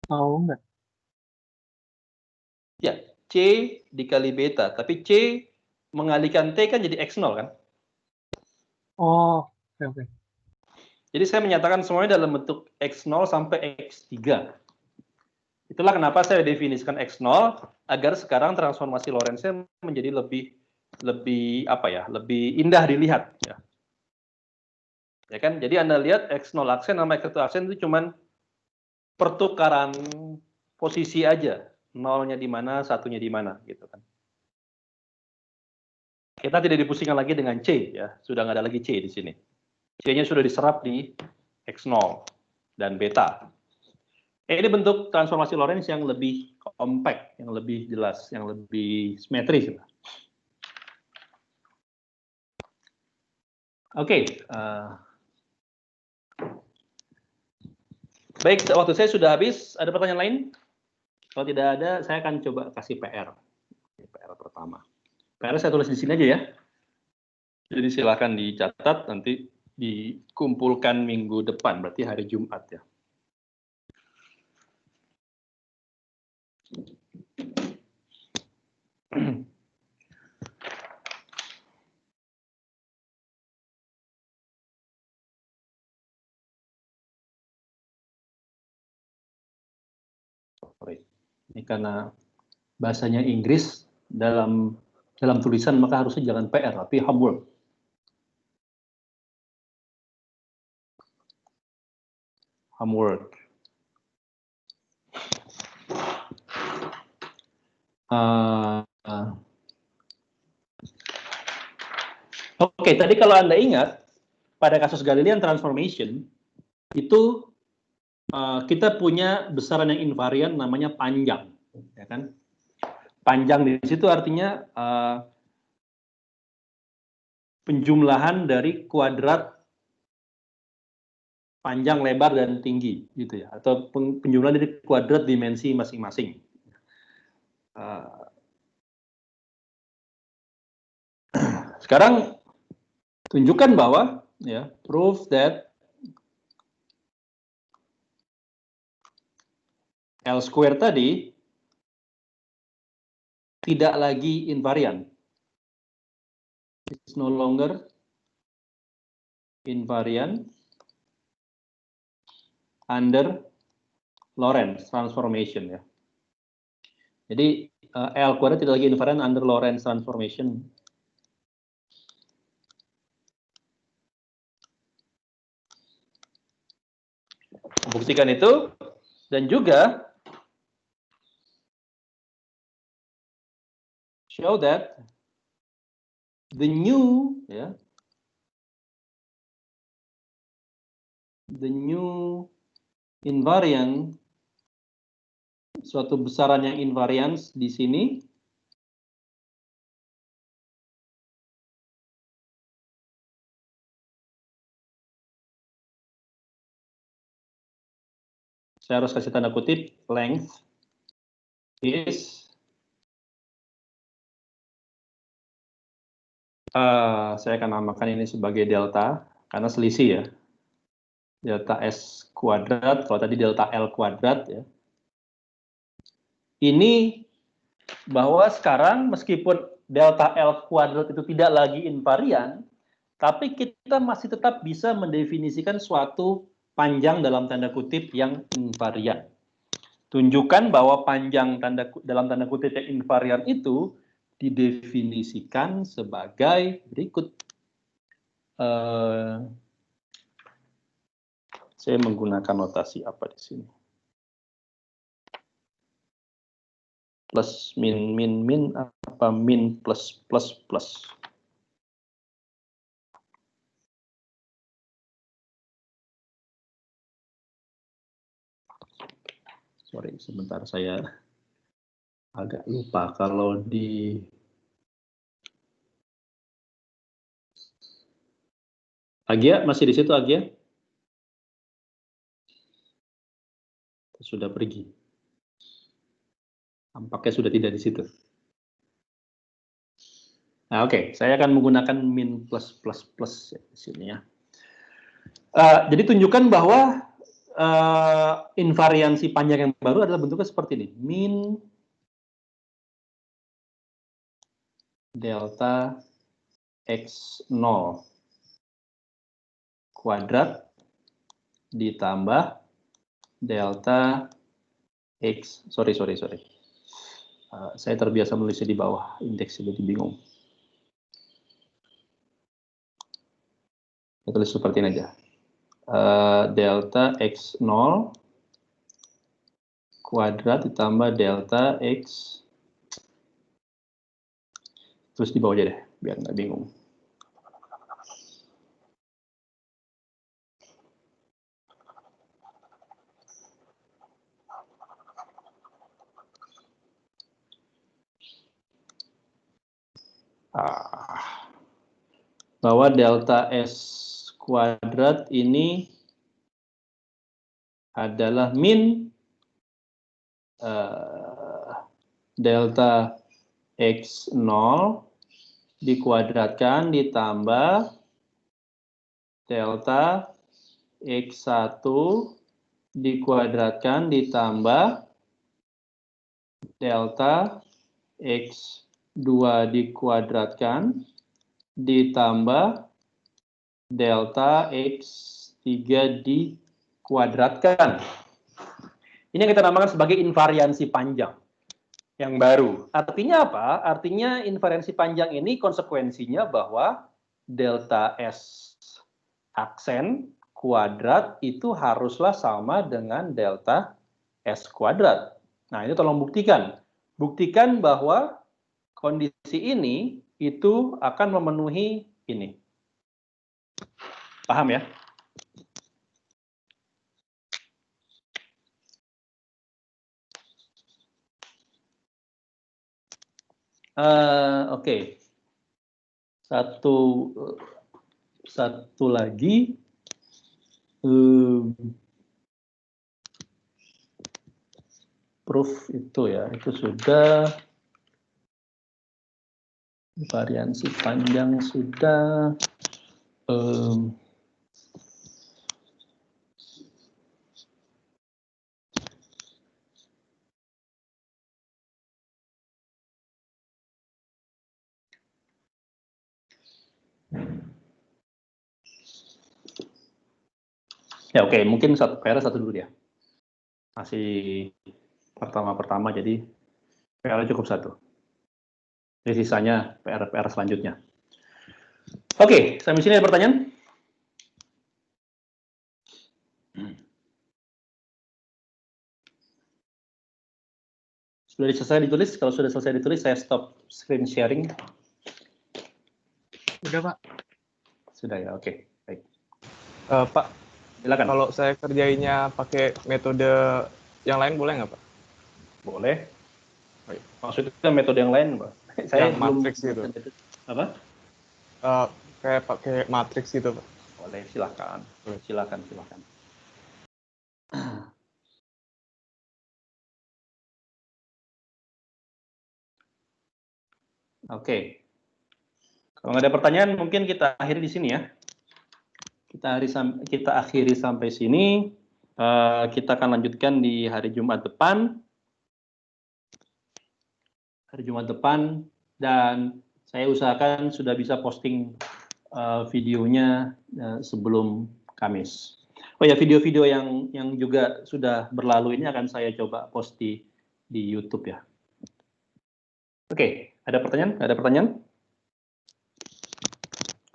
Tahu nggak? ya, C dikali beta, tapi C mengalihkan T kan jadi X0 kan? Oh, oke. Jadi saya menyatakan semuanya dalam bentuk X0 sampai X3. Itulah kenapa saya definisikan X0 agar sekarang transformasi Lorentz-nya menjadi lebih apa ya, lebih indah dilihat ya. Ya kan? Jadi Anda lihat X0 aksen sama X1 aksen itu cuman pertukaran posisi aja. Nolnya di mana, satunya di mana gitu kan. Kita tidak dipusingkan lagi dengan C ya, sudah nggak ada lagi C di sini. C-nya sudah diserap di X0 dan beta. Ini bentuk transformasi Lorentz yang lebih compact, yang lebih jelas, yang lebih simetris. Oke. Baik, waktu saya sudah habis. Ada pertanyaan lain? Kalau tidak ada, saya akan coba kasih PR. PR pertama. PR saya tulis di sini aja ya. Jadi silakan dicatat, nanti dikumpulkan minggu depan, berarti hari Jumat ya. Ini karena bahasanya Inggris dalam tulisan maka harusnya jangan PR tapi homework. Homework. Oke, tadi kalau Anda ingat pada kasus Galilean transformation itu kita punya besaran yang invarian namanya panjang, ya kan? Panjang di situ artinya penjumlahan dari kuadrat panjang, lebar, dan tinggi, gitu ya, atau penjumlahan dari kuadrat dimensi masing-masing. Sekarang tunjukkan bahwa, ya, prove that L square tadi tidak lagi invarian. It's no longer invariant under Lorentz transformation ya. Jadi L kuadrat tidak lagi invariant under Lorentz transformation. Buktikan itu, dan juga show that the new invariant, suatu besaran yang invarians di sini saya harus kasih tanda kutip, length is saya akan namakan ini sebagai delta karena selisih ya, delta S kuadrat, kalau tadi delta L kuadrat ya. Ini bahwa sekarang meskipun delta L kuadrat itu tidak lagi invarian, tapi kita masih tetap bisa mendefinisikan suatu panjang dalam tanda kutip yang invarian. Tunjukkan bahwa panjang dalam tanda kutip yang invarian itu didefinisikan sebagai berikut. Saya menggunakan notasi apa di sini? Plus, min, apa min, plus, plus, plus. Sorry, sebentar saya agak lupa kalau di Agia masih di situ, Agia? Sudah pergi. Tampaknya sudah tidak di situ. Nah, oke, saya akan menggunakan min plus plus plus di sini ya. Jadi tunjukkan bahwa invariansi panjang yang baru adalah bentuknya seperti ini. Min delta x0 kuadrat ditambah delta x. Sorry. Saya terbiasa menulisnya di bawah indeks, jadi bingung. Saya tulis seperti ini aja. Delta x0 kuadrat ditambah delta x, terus di bawah aja deh biar nggak bingung. Bahwa delta s kuadrat ini adalah min delta x0 dikuadratkan ditambah delta x1 dikuadratkan ditambah delta x2 dikuadratkan ditambah delta x3 dikuadratkan. Ini yang kita namakan sebagai invariansi panjang yang baru. Artinya apa? Artinya invariansi panjang ini konsekuensinya bahwa delta S aksen kuadrat itu haruslah sama dengan delta S kuadrat. Nah, ini tolong buktikan. Buktikan bahwa kondisi ini itu akan memenuhi ini. Paham ya? Oke. Satu lagi. Proof itu ya, itu sudah. Variansi panjang sudah. Ya oke, mungkin PR satu dulu ya. Masih pertama-pertama, jadi PR cukup satu. Jadi sisanya PR selanjutnya. Oke, sampai sini ada pertanyaan? Sudah selesai ditulis? Kalau sudah selesai ditulis, saya stop screen sharing. Udah, Pak. Sudah ya, oke. Baik. Pak, silakan. Kalau saya kerjainnya pakai metode yang lain boleh nggak, Pak? Boleh. Maksudnya metode yang lain, Pak? Saya yang matriks gitu. Apa? Kayak pakai matriks gitu, Pak. Boleh, silakan. Silakan. Oke. Kalau nggak ada pertanyaan, mungkin kita akhiri di sini ya. Kita akhiri sampai sini. Kita akan lanjutkan di hari Jumat depan. Dan saya usahakan sudah bisa posting videonya sebelum Kamis. Oh ya, video-video yang juga sudah berlalu ini akan saya coba post di YouTube ya. Oke, ada pertanyaan? Ada pertanyaan?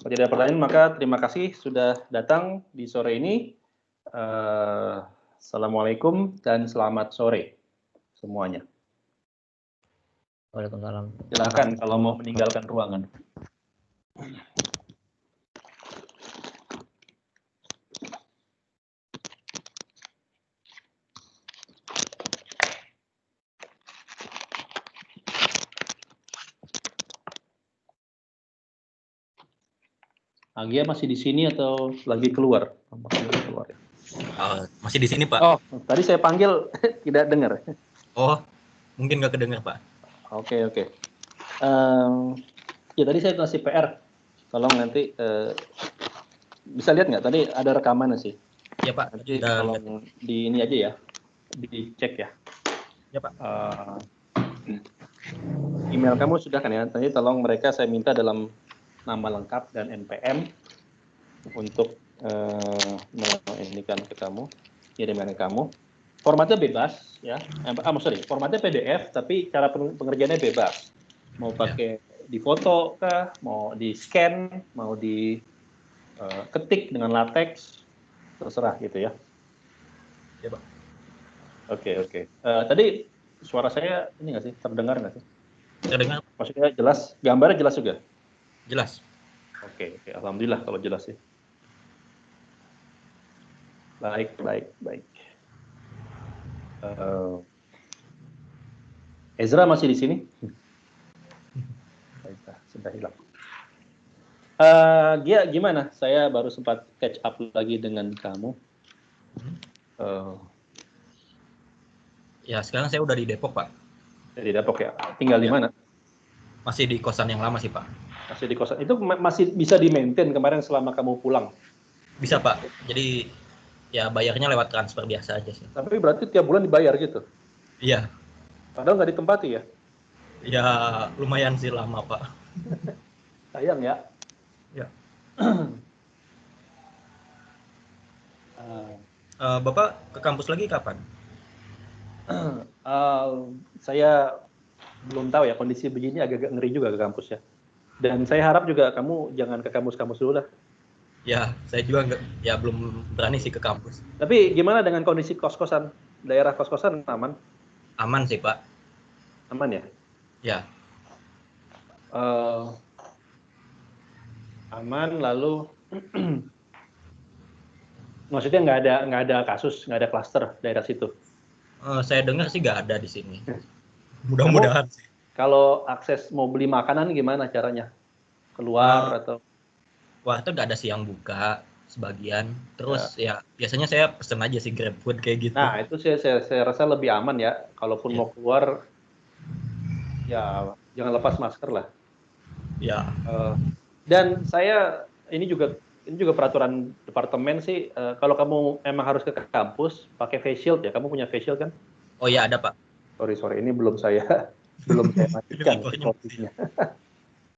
Kalau tidak ada pertanyaan, maka terima kasih sudah datang di sore ini. Assalamualaikum dan selamat sore semuanya. Waalaikumsalam. Silakan kalau mau meninggalkan ruangan. Agia masih di sini atau lagi keluar? Keluar. Masih di sini, Pak. Oh, tadi saya panggil tidak dengar. Oh, mungkin nggak kedengar, Pak. Oke. Ya tadi saya kasih PR. Tolong nanti bisa lihat nggak? Tadi ada rekaman sih. Ya, Pak. Nanti Udah tolong di ini aja ya, dicek ya. Ya, Pak. Email kamu sudah kan ya? Tadi tolong mereka saya minta dalam nama lengkap dan NPM untuk mengindikan ke kamu, kiriman ke kamu. Formatnya bebas ya. Formatnya PDF tapi cara pengerjaannya bebas. Mau pakai di foto kah, mau di scan, mau di ketik dengan latex, terserah gitu ya. Ya, Pak. Oke. Tadi suara saya ini nggak sih, terdengar nggak sih? Terdengar? Maksudnya jelas, gambarnya jelas juga? Jelas. Oke. Alhamdulillah kalau jelas ya. Baik. Ezra masih di sini? Sudah hilang. Gia, gimana? Saya baru sempat catch up lagi dengan kamu. Ya, sekarang saya udah di Depok, Pak. Di Depok ya? Tinggal di mana? Masih di kosan yang lama sih, Pak. Masih di kosan. Itu masih bisa di-maintain kemarin selama kamu pulang? Bisa, Pak. Jadi, ya bayarnya lewat transfer biasa aja sih. Tapi berarti tiap bulan dibayar gitu? Iya. Padahal nggak ditempati ya? Ya, lumayan sih lama, Pak. Sayang ya? Ya. Bapak ke kampus lagi kapan? Saya belum tahu ya, kondisi begini agak ngeri juga ke kampus ya. Dan saya harap juga kamu jangan ke kampus-kampus dulu lah. Ya, saya juga belum berani sih ke kampus. Tapi gimana dengan kondisi kos-kosan? Daerah kos-kosan aman? Aman sih, Pak. Aman ya? Ya. Aman, lalu maksudnya nggak ada kasus, nggak ada klaster daerah situ? Saya dengar sih nggak ada di sini. Mudah-mudahan sih. Kalau akses mau beli makanan gimana caranya? Keluar atau? Wah, itu nggak ada sih yang buka sebagian. Terus ya biasanya saya pesen aja sih GrabFood kayak gitu. Nah, itu saya rasa lebih aman ya. Kalaupun mau keluar, ya jangan lepas masker lah. Ya. Dan saya ini juga peraturan departemen sih. Kalau kamu emang harus ke kampus, pakai face shield ya. Kamu punya face shield kan? Oh ya ada, Pak. Sorry, ini belum saya matikan.